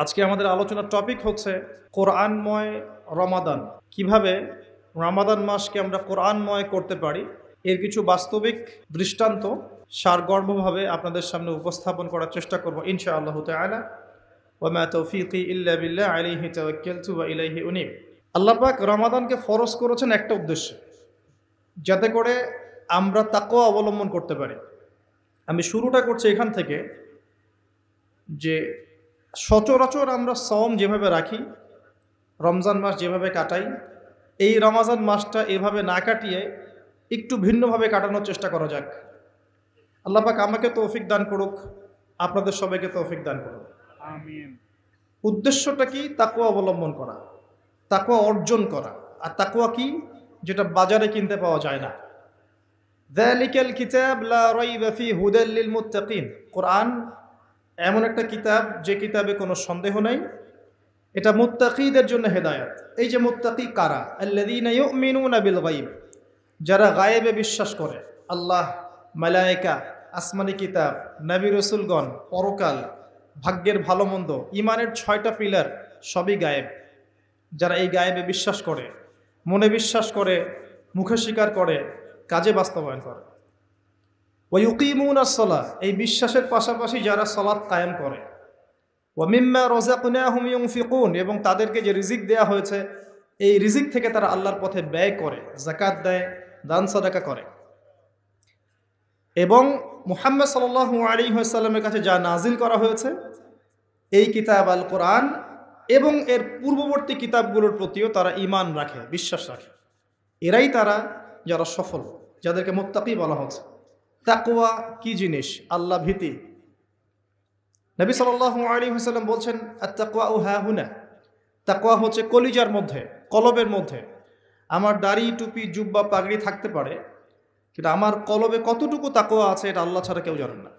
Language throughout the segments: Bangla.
আজকে আমাদের আলোচনার টপিক হচ্ছে কোরআনময় রমাদান। কিভাবে রমাদান মাসকে আমরা কোরআনময় করতে পারি এর কিছু বাস্তবিক দৃষ্টান্ত সারগর্ভভাবে আপনাদের সামনে উপস্থাপন করার চেষ্টা করব ইনশাআল্লাহ তাআলা। ওয়া মা তৌফিকি ইল্লা বিল্লাহ আলাইহি তাওয়াক্কালতু ওয়া ইলাইহি উনীব। আল্লাহ পাক রমাদানকে ফরজ করেছেন একটা উদ্দেশ্যে, যাতে করে আমরা তাকওয়া অবলম্বন করতে পারি। আমি শুরুটা করছি এখান থেকে যে সচরাচর আমরা সওম যেভাবে রাখি, রমজান মাস যেভাবে কাটাই, এই রমজান মাসটা এভাবে না কাটিয়ে একটু ভিন্নভাবে কাটানোর চেষ্টা করা যাক। আল্লাহ পাক আমাকে তৌফিক দান করুক, আপনাদের সবাইকে তৌফিক দান করুক, আমিন। উদ্দেশ্যটা কি? তাকওয়া অবলম্বন করা, তাকওয়া অর্জন করা। আর তাকওয়া কি? যেটা বাজারে কিনতে পাওয়া যায় না। যালিকাল কিতাব লা রাইবা ফি হুদাল লিল মুত্তাকিন। কোরআন এমন একটা কিতাব যে কিতাবে কোনো সন্দেহ নাই, এটা মুত্তাকিদের জন্য হেদায়েত। এই যে মুত্তাকি কারা? আল্লাযীনা ইউমিনুনা বিল গায়ব, যারা গায়েবে বিশ্বাস করে। আল্লাহ, মালায়েকা, আসমানি কিতাব, নবী রাসূলগণ, পরকাল, ভাগ্যের ভালো মন্দ, ইমানের 6টা পিলার সবই গায়েব। যারা এই গায়েবে বিশ্বাস করে, মনে বিশ্বাস করে, মুখে স্বীকার করে, কাজে বাস্তবায়ন করে। ওয়া ইউকিমুনাস সালাহ, এই বিশ্বাসের পাশাপাশি যারা সালাত কায়েম করে। ওয়া মিম্মা রাযাকনাহুম ইউনফিকুন, এবং তাদেরকে যে রিজিক দেয়া হয়েছে এই রিজিক থেকে তারা আল্লাহর পথে ব্যয় করে, যাকাত দেয়, দান সাদাকা করে। এবং মুহাম্মদ সাল্লাল্লাহু আলাইহি ওয়াসাল্লামের কাছে যা নাজিল করা হয়েছে এই কিতাব আল কোরআন এবং এর পূর্ববর্তী কিতাবগুলোর প্রতিও তারা ঈমান রাখে, বিশ্বাস রাখে। এরাই তারা যারা সফল, যাদেরকে মুত্তাকি বলা হচ্ছে। তাকওয়া কি জিনিস? আল্লাহ ভীতি। নবী সাল্লাল্লাহু আলাইহি ওয়াসাল্লাম বলছেন, আত-তাকওয়া হাহুনা, তাকওয়া হচ্ছে কলিজার মধ্যে, কলবের মধ্যে। আমার দাড়ি, টুপি, জুব্বা, পাগড়ি থাকতে পারে, কিন্তু আমার কলবে কতটুকু তাকওয়া আছে এটা আল্লাহ ছাড়া কেউ জানেন না।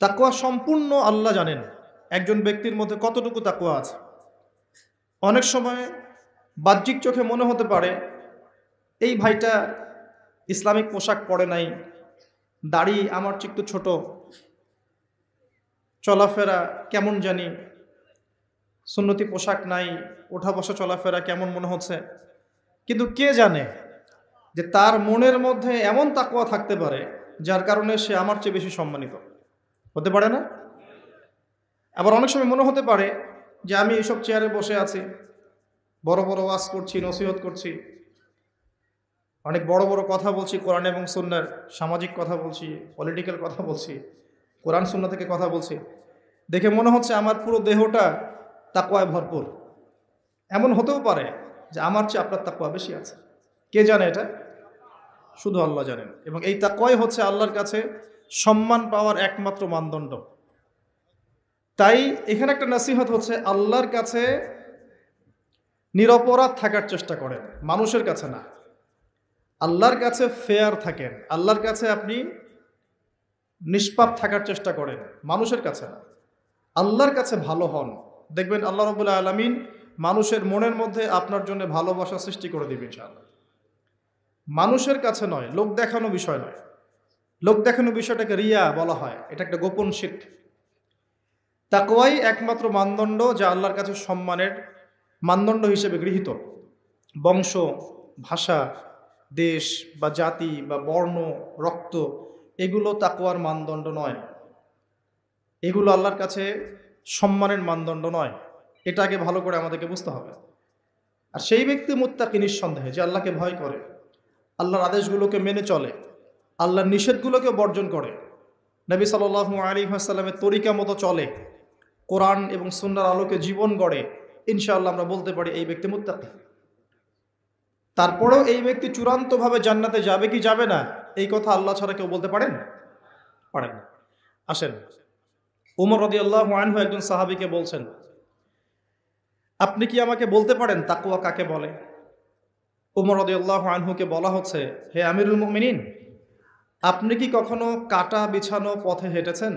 তাকওয়া সম্পূর্ণ আল্লাহ জানেন একজন ব্যক্তির মধ্যে কতটুকু তাকওয়া আছে। অনেক সময় বাহ্যিক চোখে মনে হতে পারে এই ভাইটা ইসলামিক পোশাক পরে নাই, দাড়ি আমার চেয়ে একটু ছোট, চলাফেরা কেমন জানি, সুন্নতি পোশাক নাই, ওঠা বসা চলাফেরা কেমন মনে হচ্ছে। কিন্তু কে জানে যে তার মনের মধ্যে এমন তাকওয়া থাকতে পারে যার কারণে সে আমার চেয়ে বেশি সম্মানিত হতে পারে না? আবার অনেক সময় মনে হতে পারে যে আমি এইসব চেয়ারে বসে আছি, বড় বড় ওয়াজ করছি, নসিহত করছি, অনেক বড় বড় কথা বলছি, কোরআন এবং সুন্নাহর সামাজিক কথা বলছি, পলিটিক্যাল কথা বলছি, কোরআন সুন্নাহ থেকে কথা বলছি, দেখে মনে হচ্ছে আমার পুরো দেহটা তাকওয়ায় ভরপুর। এমন হতেও পারে যে আমার চেয়ে আপনার তাকওয়া বেশি আছে। কে জানে? এটা শুধু আল্লাহ জানেন। এবং এই তাকওয়াই হচ্ছে আল্লাহর কাছে সম্মান পাওয়ার একমাত্র মানদণ্ড। তাই এখানে একটা নসিহত হচ্ছে, আল্লাহর কাছে নিরপরাধ থাকার চেষ্টা করেন, মানুষের কাছে না। আল্লাহর কাছে ফেয়ার থাকেন, আল্লাহর কাছে আপনি নিষ্পাপ থাকার চেষ্টা করেন, মানুষের কাছে না। আল্লাহর কাছে ভালো হন, দেখবেন আল্লাহ রাব্বুল আলামিন মানুষের মনের মধ্যে আপনার জন্য ভালোবাসা সৃষ্টি করে দিবেন ইনশাআল্লাহ। মানুষের কাছে নয়, লোক দেখানো বিষয় নয়। লোক দেখানো বিষয়টাকে রিয়া বলা হয়, এটা একটা গোপন শিরক। তাকওয়াই একমাত্র মানদণ্ড যা আল্লাহর কাছে সম্মানের মানদণ্ড হিসেবে গৃহীত। বংশ, ভাষা, দেশ বা জাতি বা বর্ণ, রক্ত, এগুলো তাকওয়ার মানদণ্ড নয়। এগুলো আল্লাহর কাছে সম্মানের মানদণ্ড নয়। এটা আগে ভালো করে আমাদেরকে বুঝতে হবে। আর সেই ব্যক্তি মুত্তাকি নিঃসন্দেহে, যে আল্লাহকে ভয় করে, আল্লাহর আদেশগুলোকে মেনে চলে, আল্লাহর নিষেধগুলোকে বর্জন করে, নবী সাল্লাল্লাহু আলাইহি ওয়াসাল্লামের তরিকা মতো চলে, কোরআন এবং সুন্নাহর আলোকে জীবন গড়ে, ইনশাআল্লাহ আমরা বলতে পারি এই ব্যক্তি মুত্তাকি। তারপরেও এই ব্যক্তি চূড়ান্তভাবে জান্নাতে যাবে কি যাবে না, এই কথা আল্লাহ ছাড়া কেউ বলতে পারেন না। আসেন, উমর রাদিয়াল্লাহু আনহু একজন সাহাবীকে বলছেন, আপনি কি আমাকে বলতে পারেন তাকওয়া কাকে বলে? উমর রাদিয়াল্লাহু আনহুকে বলা হচ্ছে, হে আমিরুল মুমিনিন, আপনি কি কখনো কাটা বিছানো পথে হেঁটেছেন?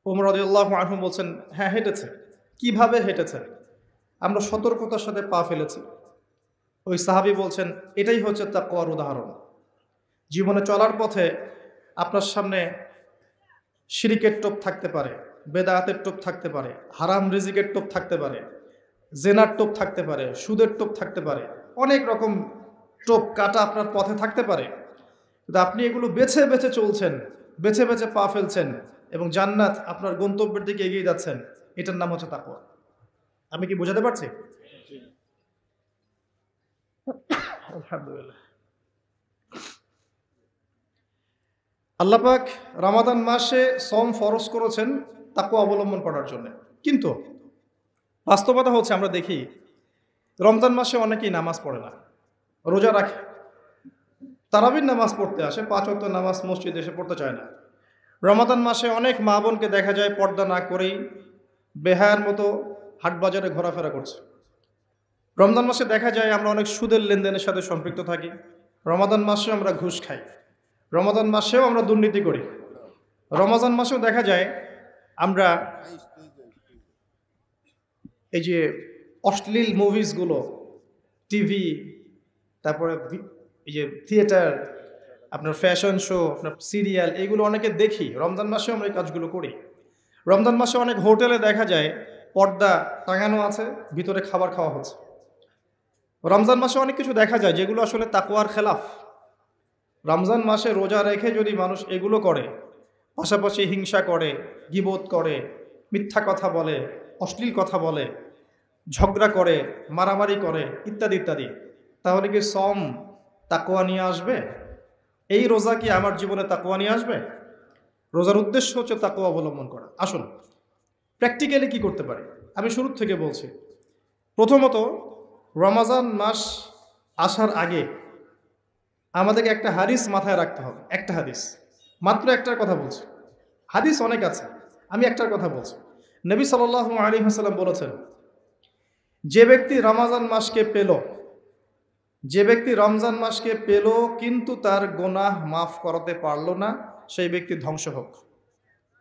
উমর রাদিয়াল্লাহু আনহু বলছেন, হ্যাঁ হেঁটেছে। কিভাবে হেঁটেছে? আমরা সতর্কতার সাথে পা ফেলেছি। ওই সাহাবী বলছেন, এটাই হচ্ছে তাকওয়ার উদাহরণ। জীবনে চলার পথে আপনার সামনে শিরকের টোপ থাকতে পারে, বেদাতের টোপ থাকতে পারে, হারাম রিজিকের টোপ থাকতে পারে, জেনার টোপ থাকতে পারে, সুদের টোপ থাকতে পারে, অনেক রকম টোপ কাটা আপনার পথে থাকতে পারে। কিন্তু আপনি এগুলো বেছে বেছে চলছেন, বেছে বেছে পা ফেলছেন এবং জান্নাত আপনার গন্তব্যের দিকে এগিয়ে যাচ্ছেন, এটার নাম হচ্ছে তাকওয়া। আমি কি বোঝাতে পারছি? আলহামদুলিল্লাহ। আল্লাহ পাক রমাদান মাসে সম ফরজ করেছেন তাকওয়া অবলম্বন করার জন্য। কিন্তু বাস্তবতা হচ্ছে আমরা দেখি রমজান মাসে অনেকেই নামাজ পড়ে না, রোজা রাখে, তারাবির নামাজ পড়তে আসে, 5 ওয়াক্ত নামাজ মসজিদে এসে পড়তে চায় না। রমাদান মাসে অনেক মা বোনকে দেখা যায় পর্দা না করেই বেহায়ার মতো হাট বাজারে ঘোরাফেরা করছে। রমজান মাসে দেখা যায় আমরা অনেক সুদের লেনদেনের সাথে সম্পৃক্ত থাকি। রমাদান মাসে আমরা ঘুষ খাই, রমাদান মাসেও আমরা দুর্নীতি করি। রমজান মাসেও দেখা যায় আমরা এই যে অশ্লীল মুভিসগুলো, টিভি, তারপরে এই যে থিয়েটার, আপনার ফ্যাশন শো, আপনার সিরিয়াল, এইগুলো অনেকে দেখি। রমজান মাসেও আমরা এই কাজগুলো করি। রমজান মাসে অনেক হোটেলে দেখা যায় পর্দা টাঙানো আছে, ভিতরে খাবার খাওয়া হচ্ছে। রমজান মাসে অনেক কিছু দেখা যায় যেগুলো আসলে তাকওয়ার খেলাফ। রমজান মাসে রোজা রেখে যদি মানুষ এগুলো করে, পাশাপাশি হিংসা করে, গীবত করে, মিথ্যা কথা বলে, অশ্লীল কথা বলে, ঝগড়া করে, মারামারি করে, ইত্যাদি ইত্যাদি, তাহলে কি সম তাকওয়া নিয়ে আসবে? এই রোজা কি আমার জীবনে তাকওয়া নিয়ে আসবে? রোজার উদ্দেশ্য হচ্ছে তাকওয়া অবলম্বন করা। আসুন প্র্যাকটিক্যালি কি করতে পারি আমি শুরু থেকে বলছি। প্রথমত, রমজান মাস আসার আগে আমাদেরকে একটা হাদিস মাথায় রাখতে হবে। একটা হাদিস, মাত্র একটার কথা বলছি, হাদিস অনেক আছে, আমি একটার কথা বলছি। নবী সাল্লাল্লাহু আলাইহি ওয়াসাল্লাম বলেছেন, যে ব্যক্তি রমজান মাসকে পেল, যে ব্যক্তি রমজান মাসকে পেল কিন্তু তার গুনাহ মাফ করাতে পারলো না, সেই ব্যক্তি ধ্বংস হোক।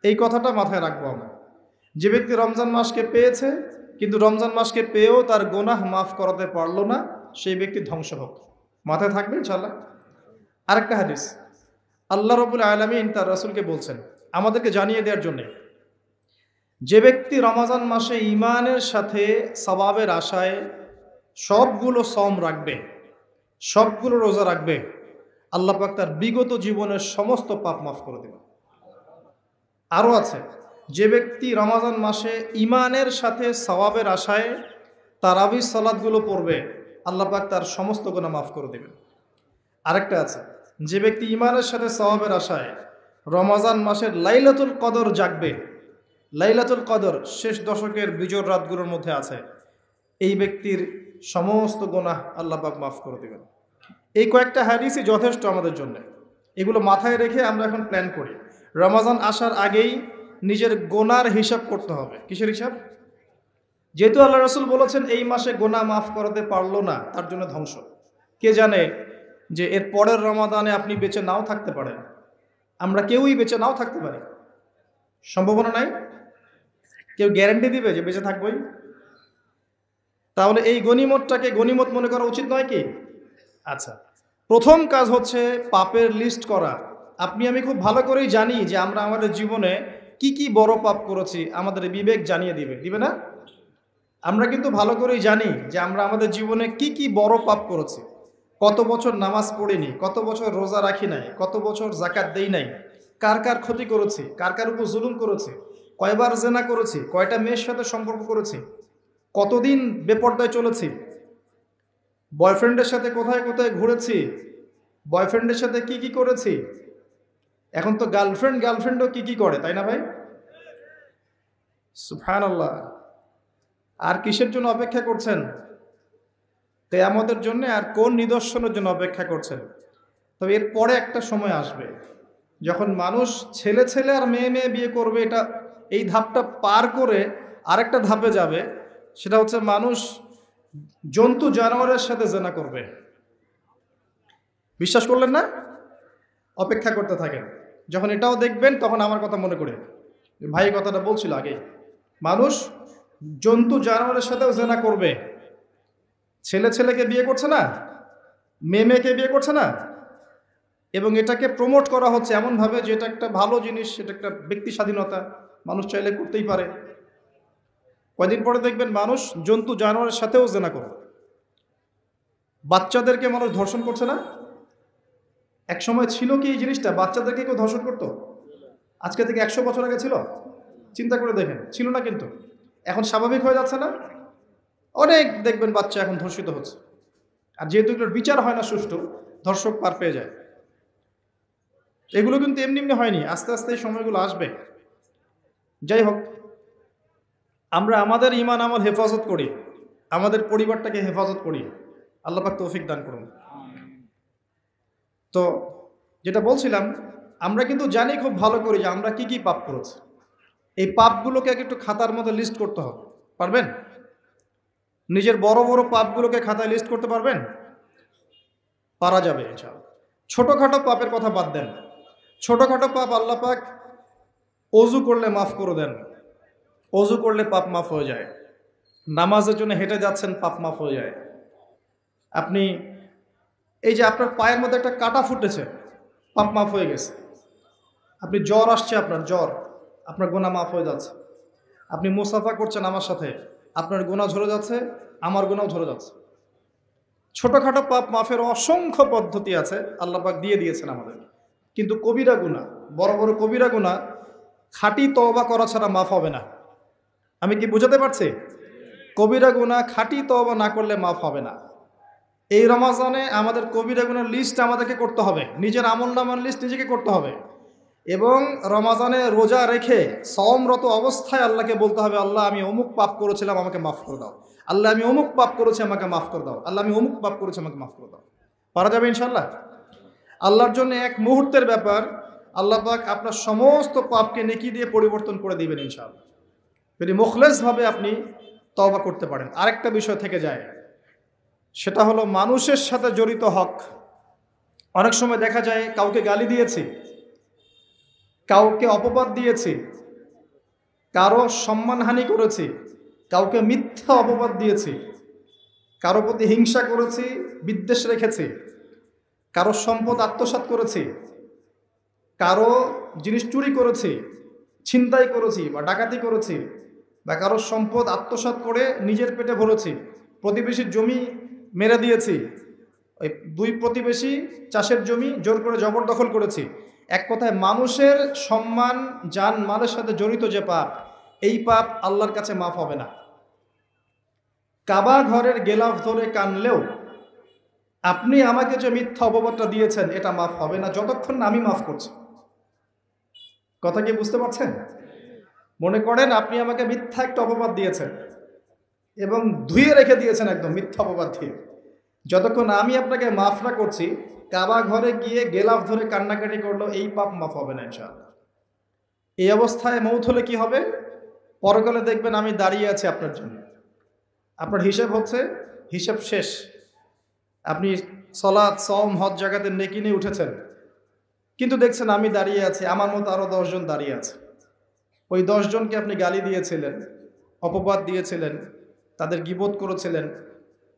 এই কথাটা মাথায় রাখবো আমরা। যে ব্যক্তি রমজান মাসকে পেয়েছে কিন্তু রমজান মাসকে পেয়েও তার গুনাহ মাফ করাতে পারলো না, সেই ব্যক্তি ধ্বংস হোক। মাথায় থাকবে ইনশাআল্লাহ। আরেকটা হাদিস, আল্লাহ রাব্বুল আলামিন তার রাসূলকে বলছেন আমাদেরকে জানিয়ে দেওয়ার জন্যে, যে ব্যক্তি রমজান মাসে ঈমানের সাথে সওয়াবের আশায় সবগুলো সওম রাখবে, সবগুলো রোজা রাখবে, আল্লাহ পাক তার বিগত জীবনের সমস্ত পাপ মাফ করে দেবেন। আরও আছে, যে ব্যক্তি রমজান মাসে ঈমানের সাথে সওয়াবের আশায় তারাবির সালাতগুলো পড়বে, আল্লাহ পাক তার সমস্ত গুনাহ মাফ করে দেবেন। আরেকটা আছে, যে ব্যক্তি ঈমানের সাথে সওয়াবের আশায় রমজান মাসের লাইলাতুল কদর জাগবে, লাইলাতুল কদর শেষ দশকের বিজোড় রাতগুলোর মধ্যে আছে, এই ব্যক্তির সমস্ত গুনাহ আল্লাহ পাক মাফ করে দেবেন। এই কয়েকটা হাদিসই যথেষ্ট আমাদের জন্য। এগুলো মাথায় রেখে আমরা এখন প্ল্যান করি। রমজান আসার আগেই নিজের গুনার হিসাব করতে হবে। কিসের হিসাব? যেহেতু আল্লাহ রাসূল বলেছেন এই মাসে গুনাহ মাফ করাতে পারলো না, তার জন্য ধ্বংস। কে জানে যে এর পরের রমাদানে আপনি বেঁচে নাও থাকতে পারেন। আমরা কেউই বেঁচে নাও থাকতে পারি, সম্ভাবনা নাই। কেউ গ্যারান্টি দিবে যে বেঁচে থাকবই? তাহলে এই গনিমতটাকে গনিমত মনে করা উচিত নয় কি? আচ্ছা, প্রথম কাজ হচ্ছে পাপের লিস্ট করা। আপনি আমি খুব ভালো করেই জানি যে আমরা আমাদের জীবনে কি কি বড় পাপ করেছি, আমাদের বিবেক জানিয়ে দিবে, দিবে না? আমরা কিন্তু ভালো করেই জানি যে আমরা আমাদের জীবনে কি কি বড় পাপ করেছি। কত বছর নামাজ পড়িনি, কত বছর রোজা রাখি নাই, কত বছর যাকাত দেই নাই, কার কার ক্ষতি করেছি, কার কার উপর জুলুম করেছি, কয়বার জেনা করেছি, কয়টা মেয়ের সাথে সম্পর্ক করেছি, কতদিন বেপর্দায় চলেছি, বয়ফ্রেন্ডের সাথে কোথায় কোথায় ঘুরেছি, বয়ফ্রেন্ডের সাথে কি কি করেছি। এখন তো গার্লফ্রেন্ডও কি কি করে, তাই না ভাই? সুবহানাল্লাহ। আর কিসের জন্য অপেক্ষা করছেন? কিয়ামতের জন্য। আর কোন নিদর্শনের জন্য অপেক্ষা করছেন? তবে এর পরে একটা সময় আসবে যখন মানুষ ছেলে ছেলে আর মেয়ে মেয়ে বিয়ে করবে। এটা এই ধাপটা পার করে আরেকটা ধাপে যাবে, সেটা হচ্ছে মানুষ জন্তু জানোয়ারের সাথে জেনা করবে। বিশ্বাস করলেন না? অপেক্ষা করতে থাকেন। যখন এটাও দেখবেন তখন আমার কথা মনে করে, ভাই কথাটা বলছিল আগে, মানুষ জন্তু জানোয়ারের সাথেও জেনা করবে। ছেলে ছেলেকে বিয়ে করছে না, মেয়ে মেয়েকে বিয়ে করছে না, এবং এটাকে প্রমোট করা হচ্ছে এমনভাবে যে এটা একটা ভালো জিনিস, এটা একটা ব্যক্তি স্বাধীনতা, মানুষ চাইলে করতেই পারে। কয়দিন পরে দেখবেন মানুষ জন্তু জানোয়ারের সাথেও জেনা করে। বাচ্চাদেরকে মানুষ ধর্ষণ করছে না? এক সময় ছিল কি এই জিনিসটা, বাচ্চাদেরকে কেউ ধর্ষণ করতো? আজকে থেকে 100 বছর আগে ছিল? চিন্তা করে দেখেন, ছিল না। কিন্তু এখন স্বাভাবিক হয়ে যাচ্ছে না? অনেক দেখবেন বাচ্চা এখন ধর্ষিত হচ্ছে। আর যেহেতু এগুলোর বিচার হয় না সুষ্ঠু, ধর্ষক পার পেয়ে যায়। এগুলো কিন্তু এমনি এমনি হয়নি, আস্তে আস্তে এই সময়গুলো আসবে। যাই হোক, আমরা আমাদের ঈমান আমল হেফাজত করি, আমাদের পরিবারটাকে হেফাজত করি। আল্লাহ পাক তৌফিক দান করুন। তো যেটা বলছিলাম, আমরা কিন্তু জানি খুব ভালো করে যে আমরা কি কি পাপ করেছি। এই পাপগুলোকে একটু খাতার মধ্যে লিস্ট করতে হবে। পারবেন? নিজের বড় বড় পাপগুলোকে খাতায় লিস্ট করতে পারবেন? পারা যাবে ইনশাআল্লাহ। ছোটখাটো পাপের কথা বাদ দেন। ছোটখাটো পাপ আল্লাহ পাক অজু করলে মাফ করে দেন। অজু করলে পাপ মাফ হয়ে যায়। নামাজের জন্য হেঁটে যাচ্ছেন, পাপ মাফ হয়ে যায়। আপনি এই যে আপনার পায়ের মধ্যে একটা কাটা ফুটেছে, পাপ মাফ হয়ে গেছে। আপনি জ্বর আসছে, আপনার জ্বর, আপনার গুনাহ মাফ হয়ে যাচ্ছে। আপনি মুসাফা করছেন আমার সাথে, আপনার গুনাহ ঝরে যাচ্ছে, আমার গুনাহ ঝরে যাচ্ছে। ছোটখাটো পাপ মাফের অসংখ্য পদ্ধতি আছে, আল্লাহ পাক দিয়ে দিয়েছেন আমাদের। কিন্তু কবিরা গুনাহ, বড় বড় কবিরা গুনাহ খাঁটি তওবা করা ছাড়া মাফ হবে না। আমি কি বুঝাতে পারছি? কবিরা গুনাহ খাঁটি তওবা না করলে মাফ হবে না। এই রমাজানে আমাদের কবিরা গুনার লিস্ট আমাদেরকে করতে হবে, নিজের আমলনামার লিস্ট নিজেকে করতে হবে। এবং রমাজানে রোজা রেখে সওমরত অবস্থায় আল্লাহকে বলতে হবে, আল্লাহ আমি অমুক পাপ করেছিলাম, আমাকে মাফ করে দাও। আল্লাহ আমি অমুক পাপ করেছি, আমাকে মাফ করে দাও। আল্লাহ আমি অমুক পাপ করেছি, আমাকে মাফ করে দাও। পারা যাবে ইনশাল্লাহ? আল্লাহর জন্য এক মুহূর্তের ব্যাপার। আল্লাহ পাক আপনার সমস্ত পাপকে নেকি দিয়ে পরিবর্তন করে দিবেন ইনশাআল্লাহ, যদি মুখলেসভাবে আপনি তওবা করতে পারেন। আরেকটা বিষয় থেকে যায়, সেটা হলো মানুষের সাথে জড়িত হক। অনেক সময় দেখা যায় কাউকে গালি দিয়েছি, কাউকে অপবাদ দিয়েছি, কারো সম্মানহানি করেছি, কাউকে মিথ্যা অপবাদ দিয়েছি, কারো প্রতি হিংসা করেছি, বিদ্বেষ রেখেছি, কারো সম্পদ আত্মসাৎ করেছি, কারো জিনিস চুরি করেছি, ছিনতাই করেছি বা ডাকাতি করেছি, বা কারো সম্পদ আত্মসাৎ করে নিজের পেটে ভরেছি, প্রতিবেশীর জমি মেরে দিয়েছি, ওই দুই প্রতিবেশী চাষের জমি জোর করে জবরদখল করেছি। এক কথায় মানুষের সম্মান জান মালের সাথে জড়িত যে পাপ, এই পাপ আল্লাহর কাছে মাফ হবে না। কাবা ঘরের গেলাফ ধরে কানলেও আপনি আমাকে যে মিথ্যা অপবাদটা দিয়েছেন, এটা মাফ হবে না যতক্ষণ না আমি মাফ করছি। কথা কি বুঝতে পারছেন? মনে করেন আপনি আমাকে মিথ্যা একটা অপবাদ দিয়েছেন এবং ধুয়ে রেখে দিয়েছেন একদম মিথ্যা অপবাদ দিয়ে। যতক্ষণ আমি আপনাকে মাফ না করছি, কাবা ঘরে গিয়ে গেলাফ ধরে কান্নাকাটি করলো, এই পাপ মাফ হবে না ইনশাআল্লাহ। এই অবস্থায় মৌত হলে কি হবে? পরকালে দেখবেন আমি দাঁড়িয়ে আছি আপনার জন্য, আপনার হিসাব হচ্ছে, হিসাব শেষ। আপনি সালাত সওম হজ জাকাতে নেকি নিয়ে উঠেছেন, কিন্তু দেখছেন আমি দাঁড়িয়ে আছি, আমার মতো আরো 10 জন দাঁড়িয়ে আছে। ওই 10 জনকে আপনি গালি দিয়েছিলেন, অপবাদ দিয়েছিলেন, তাদের গীবত করেছিলেন,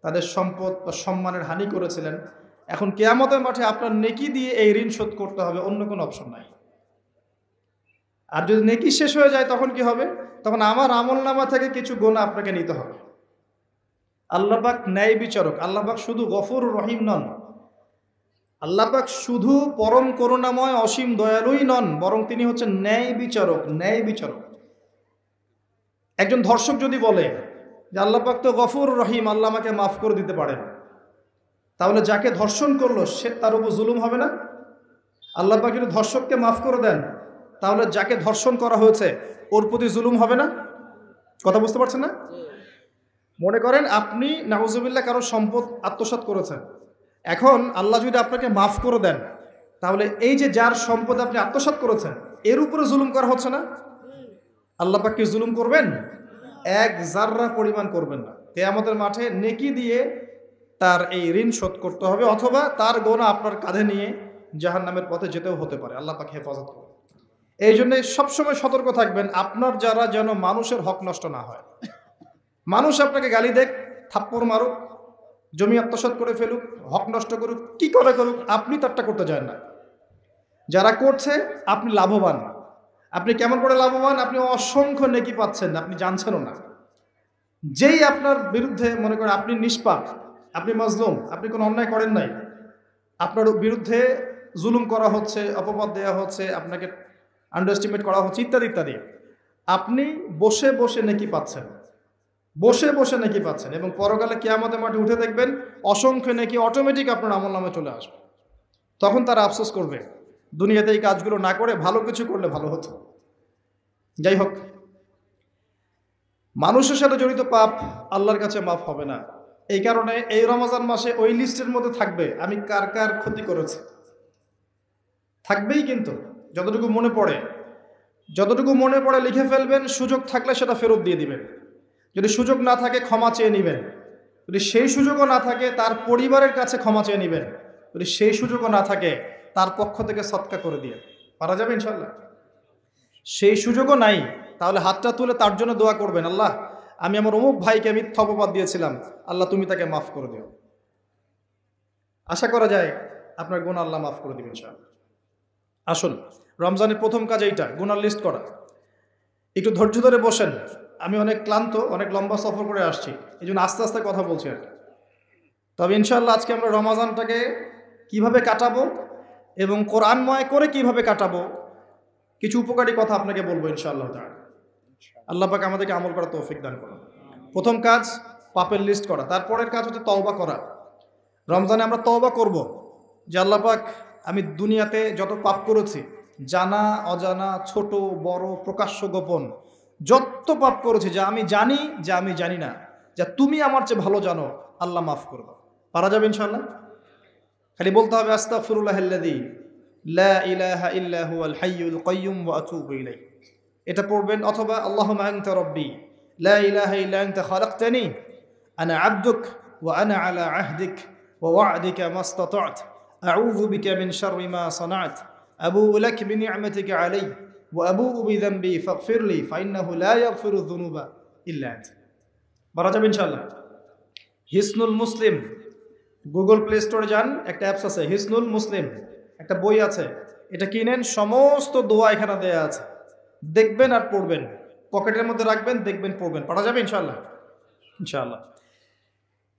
তাদের সম্পদ বা সম্মানের হানি করেছিলেন। এখন কিয়ামতের মাঠে আপনার নেকি দিয়ে এই ঋণ শোধ করতে হবে, অন্য কোনো অপশন নাই। আর যদি নেকি শেষ হয়ে যায় তখন কি হবে? তখন আমার আমলনামা থেকে কিছু গুনাহ আপনাকে নিতে হবে। আল্লাহ পাক ন্যায় বিচারক। আল্লাহ পাক শুধু গফুর রহিম নন, আল্লাহ পাক শুধু পরম করুণাময় অসীম দয়ালুই নন, বরং তিনি হচ্ছেন ন্যায় বিচারক। ন্যায় বিচারক। একজন ধর্ষক যদি বলে যে আল্লাহ পাক তো গফুর রহিম, আল্লাহ আমাকে মাফ করে দিতে পারেন, তাহলে যাকে ধর্ষণ করলো সে তার উপর জুলুম হবে না? আল্লাহ পাক যদি ধর্ষককে মাফ করে দেন, তাহলে যাকে ধর্ষণ করা হয়েছে ওর প্রতি জুলুম হবে না? কথা বুঝতে পারছেন না? মনে করেন আপনি নাউজুবিল্লাহ কারো সম্পদ আত্মসাৎ করেছেন, এখন আল্লাহ যদি আপনাকে মাফ করে দেন, তাহলে এই যে যার সম্পদ আপনি আত্মসাৎ করেছেন এর উপরে জুলুম করা হচ্ছে না? আল্লাহ পাক কি জুলুম করবেন? এক জাররা পরিমাণ করবেন না। কিয়ামতের মাঠে নেকি দিয়ে তার এই ঋণ শোধ করতে হবে, অথবা তার গোনা আপনার কাঁধে নিয়ে জাহান্নামের পথে যেতেও হতে পারে। আল্লাহ পাক হেফাজত করুন। এই জন্য সবসময় সতর্ক থাকবেন, আপনার যারা যেন মানুষের হক নষ্ট না হয়। মানুষ আপনাকে গালি দেখ, থাপ্পড় মারুক, জমি আত্মসাৎ করে ফেলুক, হক নষ্ট করুক, কি করে করুক, আপনি তারটা করতে চান না। যারা করছে আপনি লাভবান, আপনি কেমন করে লাভবান? আপনি অসংখ্য নেকি পাচ্ছেন, আপনি জানছেনও না। যেই আপনার বিরুদ্ধে মনে করেন আপনি নিষ্পাপ, আপনি মাজলুম, আপনি কোনো অন্যায় করেন নাই, আপনার বিরুদ্ধে জুলুম করা হচ্ছে, অপবাদ দেওয়া হচ্ছে, আপনাকে আন্ডারএস্টিমেট করা হচ্ছে, ইত্যাদি ইত্যাদি, আপনি বসে বসে নেকি পাচ্ছেন, বসে বসে নেকি পাচ্ছেন। এবং পরকালে কিয়ামতের মাঠে উঠে দেখবেন অসংখ্য নেকি অটোমেটিক আপনার আমলনামে চলে আসবে। তখন তারা আফসোস করবে, দুনিয়াতে এই কাজগুলো না করে ভালো কিছু করলে ভালো হতো। যাই হোক, মানুষের সাথে জড়িত পাপ আল্লাহর কাছে মাফ হবে না। এই কারণে এই রমজান মাসে ওই লিস্টের মধ্যে থাকবে আমি কার কার ক্ষতি করেছি, থাকবেই। কিন্তু যতটুকু মনে পড়ে লিখে ফেলবেন, সুযোগ থাকলে সেটা ফেরত দিয়ে দিবেন। যদি সুযোগ না থাকে ক্ষমা চেয়ে নেবেন, যদি সেই সুযোগও না থাকে তার পরিবারের কাছে ক্ষমা চেয়ে নেবেন, যদি সেই সুযোগও না থাকে তার পক্ষ থেকে সদকা করে দিয়ে পারা যাবে ইনশাল্লাহ। সেই সুযোগও নাই, তাহলে হাতটা তুলে তার জন্য দোয়া করবেন, আল্লাহ আমি আমার অমুক ভাইকে মিথ্যা অপবাদ দিয়েছিলাম, আল্লাহ তুমি তাকে মাফ করে দিও। আশা করা যায় আপনার গুনাহ আল্লাহ মাফ করে দিবেন ইনশাআল্লাহ। আসুন, রমজানের প্রথম কাজ এইটা, গুনার লিস্ট করা। একটু ধৈর্য ধরে বসেন, আমি অনেক ক্লান্ত, অনেক লম্বা সফর করে আসছি, এই জন্য আস্তে আস্তে কথা বলছি আর কি। তবে ইনশাআল্লাহ আজকে আমরা রমজানটাকে কিভাবে কাটাবো এবং কোরআনময় করে কিভাবে কাটাবো, কিছু উপকারী কথা আপনাকে বলবো ইনশাআল্লাহ তাআলা। আল্লাহ পাক আমাদেরকে আমল করার তৌফিক দান করুন। প্রথম কাজ পাপের লিস্ট করা, তারপরের কাজ হচ্ছে তওবা করা। রমজানে আমরা তওবা করব যে আল্লাহ পাক আমি দুনিয়াতে যত পাপ করেছি, জানা অজানা, ছোট বড়, প্রকাশ্য গোপন, যত পাপ করেছি, যা আমি জানি যা আমি জানি না, যা তুমি আমার চেয়ে ভালো জানো, আল্লাহ মাফ করে দাও। পারা যাবে ইনশাআল্লাহ? খালি বলতে হবে আস্তাগফিরুল্লাহাল্লাযী লা ইলাহা ইল্লা হুয়াল হাইয়ুল কাইয়্যুম ওয়া আতুবু ইলাইহি, এটা পড়বেন। অথবা আল্লাহুম্মা আনতা রাব্বী লা ইলাহা ইল্লা আনতা খালাকতানি আনা আবদুক ওয়া আনা আলা আহদিক ওয়া ওয়া'দিকা মাস্তাতা'ত আউযু বিকা মিন শাররি মা সানা'ত আবুউ লাক বিনি'মাতিকা আলাইয়া ওয়া আবুউ বিযানবি ফাগফিরলি ফাইন্নাহু লা ইয়াগফিরু যুনুবা ইল্লা আনতা। বলা যাবে ইনশাআল্লাহ। হিসনুল মুসলিম, গুগল প্লে স্টোরে যান, একটা অ্যাপস আছে হিসনুল মুসলিম, একটা বই আছে, এটা কিনেন, সমস্ত দোয়া এখানে দেয়া আছে, দেখবেন আর পড়বেন, পকেটের মধ্যে রাখবেন, দেখবেন, পড়বেন। পড়া যাবে ইনশাআল্লাহ? ইনশাআল্লাহ।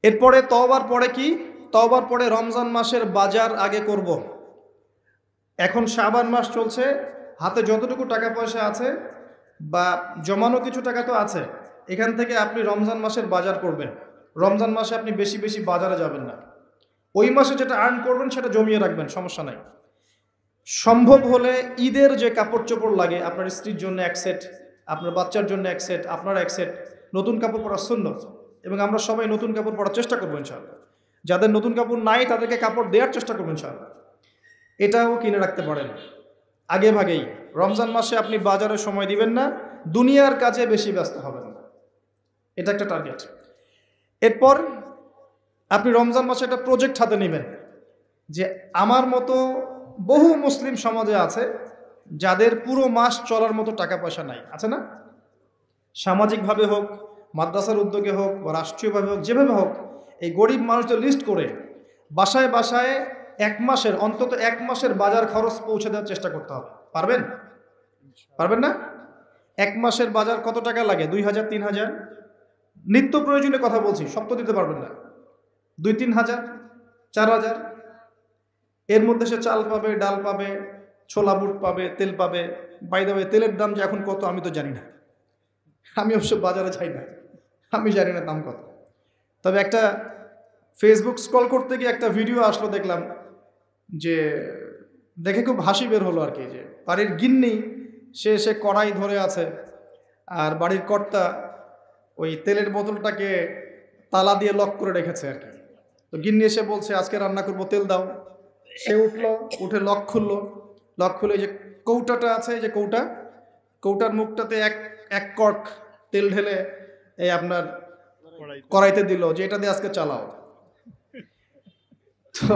এরপরে তওবার পরে কি? তওবার পরে রমজান মাসের বাজার আগে করব। এখন শাবান মাস চলছে, হাতে যতটুকু টাকা পয়সা আছে বা জমানো কিছু টাকা তো আছে, এখান থেকে আপনি রমজান মাসের বাজার করবেন। রমজান মাসে আপনি বেশি বেশি বাজারে যাবেন না, ওই মাসে যেটা আর্ন করবেন সেটা জমিয়ে রাখবেন, সমস্যা নাই। সম্ভব হলে ঈদের যে কাপড় চোপড় লাগে, আপনার স্ত্রীর জন্য এক সেট, আপনার বাচ্চার জন্য এক সেট, আপনার এক সেট, নতুন কাপড় পরা সুন্নাত, এবং আমরা সবাই নতুন কাপড় পরার চেষ্টা করবো ইনশাআল্লাহ। যাদের নতুন কাপড় নাই তাদেরকে কাপড় দেওয়ার চেষ্টা করবো ইনশাআল্লাহ। এটাও কিনে রাখতে পারেন আগে ভাগেই। রমজান মাসে আপনি বাজারে সময় দিবেন না, দুনিয়ার কাজে বেশি ব্যস্ত হবেন না, এটা একটা টার্গেট। এরপর আপনি রমজান মাসে একটা প্রজেক্ট হাতে নেবেন যে আমার মতো বহু মুসলিম সমাজে আছে যাদের পুরো মাস চলার মতো টাকা পয়সা নাই, আছে না? সামাজিকভাবে হোক, মাদ্রাসার উদ্যোগে হোক বা রাষ্ট্রীয়ভাবে হোক, যেভাবে হোক, এই গরিব মানুষদের লিস্ট করে বাসায় বাসায় এক মাসের, অন্তত এক মাসের বাজার খরচ পৌঁছে দেওয়ার চেষ্টা করতে হবে। পারবেন? পারবেন না? এক মাসের বাজার কত টাকা লাগে? 2000, 3000, নিত্য প্রয়োজনীয় কথা বলছি, সব তো দিতে পারবেন না। 2-3 হাজার, 4000, এর মধ্যে সে চাল পাবে, ডাল পাবে, ছোলা বুট পাবে, তেল পাবে। বাই দ্য ওয়ে, তেলের দাম যে এখন কত আমি তো জানি না, আমি অবশ্য বাজারে যাই না, আমি জানি না দাম কত। তবে একটা ফেসবুক স্ক্রল করতে গিয়ে একটা ভিডিও আসলো, দেখলাম, যে দেখে খুব হাসি বের হলো আর কি, যে বাড়ির গিন্নি সে কড়াই ধরে আছে, আর বাড়ির কর্তা ওই তেলের বোতলটাকে তালা দিয়ে লক করে রেখেছে আর কি। তো গিন্নি এসে বলছে আজকে রান্না করবো, তেল দাও। সে উঠলো, উঠে লক খুললো, লক খুলে যে কৌটাটা আছে, যে কৌটার মুখটাতে এক কর্ক তেল ঢেলে এই আপনার কড়াইতে দিল, যে এটা দিয়ে আজকে চালাও। তো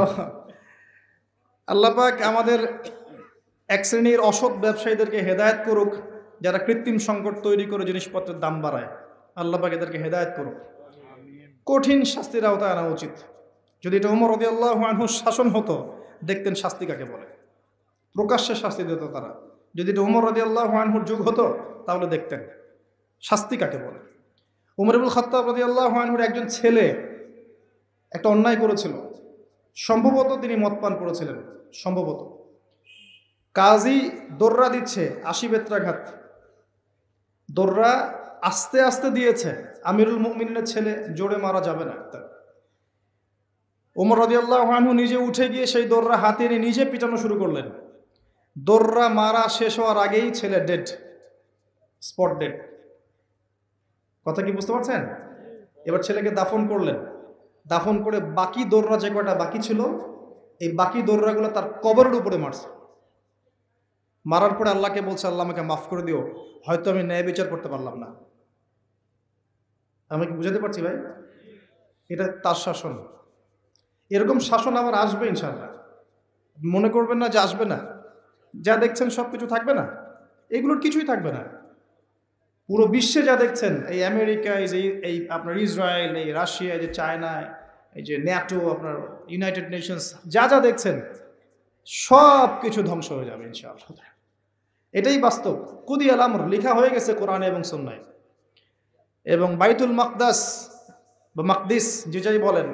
আল্লাহ পাক আমাদের এক শ্রেণীর অসৎ ব্যবসায়ীদেরকে হেদায়েত করুক, যারা কৃত্রিম সংকট তৈরি করে জিনিসপত্রের দাম বাড়ায়। আল্লাহ পাক এদেরকে হেদায়েত করুক, কঠিন শাস্তির আওতায় আনা উচিত। যদি এটা ওমর রাদিয়াল্লাহু আনহুর শাসন হতো, দেখতেন শাস্তি কাকে বলে, প্রকাশ্যে শাস্তি দিত তারা, যদি এটা ওমর রাদিয়াল্লাহু আনহুর যুগ হতো তাহলে দেখতেন শাস্তি কাকে বলে। ওমর ইবনুল খাত্তাব রাদিয়াল্লাহু আনহুর একজন ছেলে একটা অন্যায় করেছিল, সম্ভবত তিনি মদ পান করেছিলেন, সম্ভবত। কাজী দোররা দিচ্ছে 80 বেত্রাঘাত, দোররা আস্তে আস্তে দিয়েছে, আমিরুল মুমিনের ছেলে, জোরে মারা যাবে না। ওমর রাদিয়াল্লাহু আনহু নিজে উঠে গিয়ে সেই দোররা হাতে নিয়ে নিজে পিটানো শুরু করলেন। দোররা মারা শেষ হওয়ার আগেই ছেলে ডেড, স্পট ডেড। কথা কি বুঝতে পারছেন? এবার ছেলেকে দাফন করলেন, দাফন করে বাকি দোররা যে কয়টা বাকি ছিল, এই বাকি দোররাগুলো তার কবরের উপরে মারছে। মারার পরে আল্লাহকে বলছে, আল্লাহ আমাকে মাফ করে দিও, হয়তো আমি ন্যায় বিচার করতে পারলাম না। আমি কি বুঝাতে পারছি ভাই? এটা তার শাসন। এরকম শাসন আবার আসবে ইনশাআল্লাহ। মনে করবেন না যে আসবে না। যা দেখছেন সব কিছু থাকবে না, এগুলোর কিছুই থাকবে না। পুরো বিশ্বে যা দেখছেন, এই আমেরিকা, এই আপনার ইসরায়েল, এই রাশিয়া, এই যে চায়না, এই যে ন্যাটো, আপনার ইউনাইটেড নেশনস, যা যা দেখছেন সব কিছু ধ্বংস হয়ে যাবে ইনশাআল্লাহ। এটাই বাস্তব। কুদিয়াল আমর লেখা হয়ে গেছে কোরআনে এবং সুন্নায়। এবং বাইতুল মাকদাস বা মাকদিস যে যাই বলেন,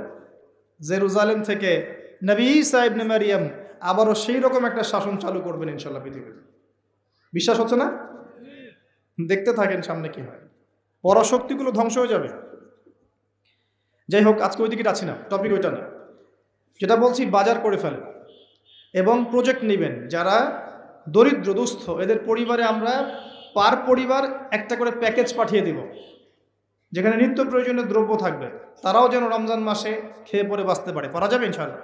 জেরুজালেম থেকে নবী ঈসা ইবনে মারিয়াম আবারও সেই রকম একটা শাসন চালু করবেন ইনশাআল্লাহ পৃথিবীতে। বিশ্বাস হচ্ছে না? দেখতে থাকেন সামনে কি হয়। পরাশক্তিগুলো ধ্বংস হয়ে যাবে। যাই হোক, আজকে ওই দিকে যাচ্ছি না, টপিক ওইটা না। যেটা বলছি, বাজার করে ফেলেন এবং প্রজেক্ট নেবেন। যারা দরিদ্র দুস্থ, এদের পরিবারে আমরা পার পরিবার একটা করে প্যাকেজ পাঠিয়ে দিব, যেখানে নিত্য প্রয়োজনীয় দ্রব্য থাকবে। তারাও যেন রমজান মাসে খেয়ে পরে বাঁচতে পারে। পারা যাবে ইনশাআল্লাহ?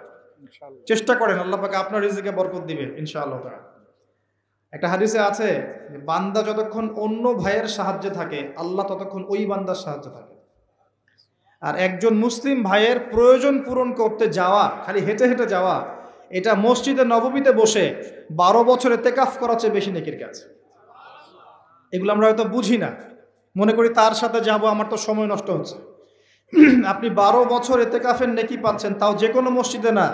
চেষ্টা করেন, আল্লাহ পাক আপনার রিজিকে বরকত দিবে ইনশাআল্লাহ। একটা হাদিসে আছে, বান্দা যতক্ষণ অন্য ভাইয়ের সাহায্যে থাকে, আল্লাহ ততক্ষণ ওই বান্দার সাহায্যে থাকে। আর একজন মুসলিম ভাইয়ের প্রয়োজন পূরণ করতে যাওয়া, খালি হেঁটে হেঁটে যাওয়া, এটা মসজিদে নববীতে বসে 12 বছর ইতিকাফ করার চেয়ে বেশি নেকির কাজ। এগুলো আমরা হয়তো বুঝি না, মনে করি তার সাথে যাব, আমার তো সময় নষ্ট হচ্ছে। আপনি 12 বছর ইতিকাফের নেকি পাচ্ছেন, তাও যে কোনো মসজিদে না,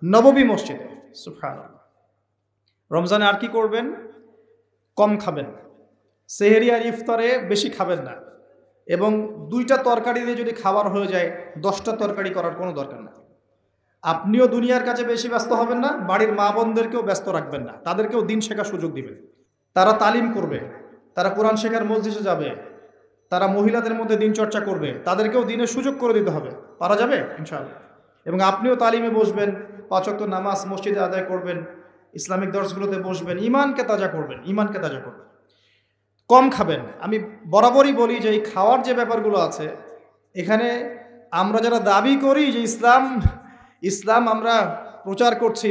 নববী মসজিদে। সুবহানাল্লাহ। রমজানে আর কি করবেন? কম খাবেন, সেহরি আর ইফতারে বেশি খাবেন না, এবং 2টা তরকারি দিয়ে যদি খাবার হয়ে যায়, 10টা তরকারি করার কোনো দরকার না। আপনিও দুনিয়ার কাছে বেশি ব্যস্ত হবেন না, বাড়ির মা বোনদেরকেও ব্যস্ত রাখবেন না, তাদেরকেও দিন শেখার সুযোগ দিবেন। তারা তালিম করবে, তারা কোরআন শেখার মজলিসে যাবে, তারা মহিলাদের মধ্যে দিন চর্চা করবে, তাদেরকেও দিনের সুযোগ করে দিতে হবে। পারা যাবে ইনশাআল্লাহ। এবং আপনিও তালিমে বসবেন, 5 ওয়াক্ত নামাজ মসজিদে আদায় করবেন, ইসলামিক দর্শগুলোতে বসবেন, ইমানকে তাজা করবেন, ইমানকে তাজা করবেন। কম খাবেন। আমি বরাবরই বলি যে এই খাওয়ার যে ব্যাপারগুলো আছে, এখানে আমরা যারা দাবি করি যে ইসলাম আমরা প্রচার করছি,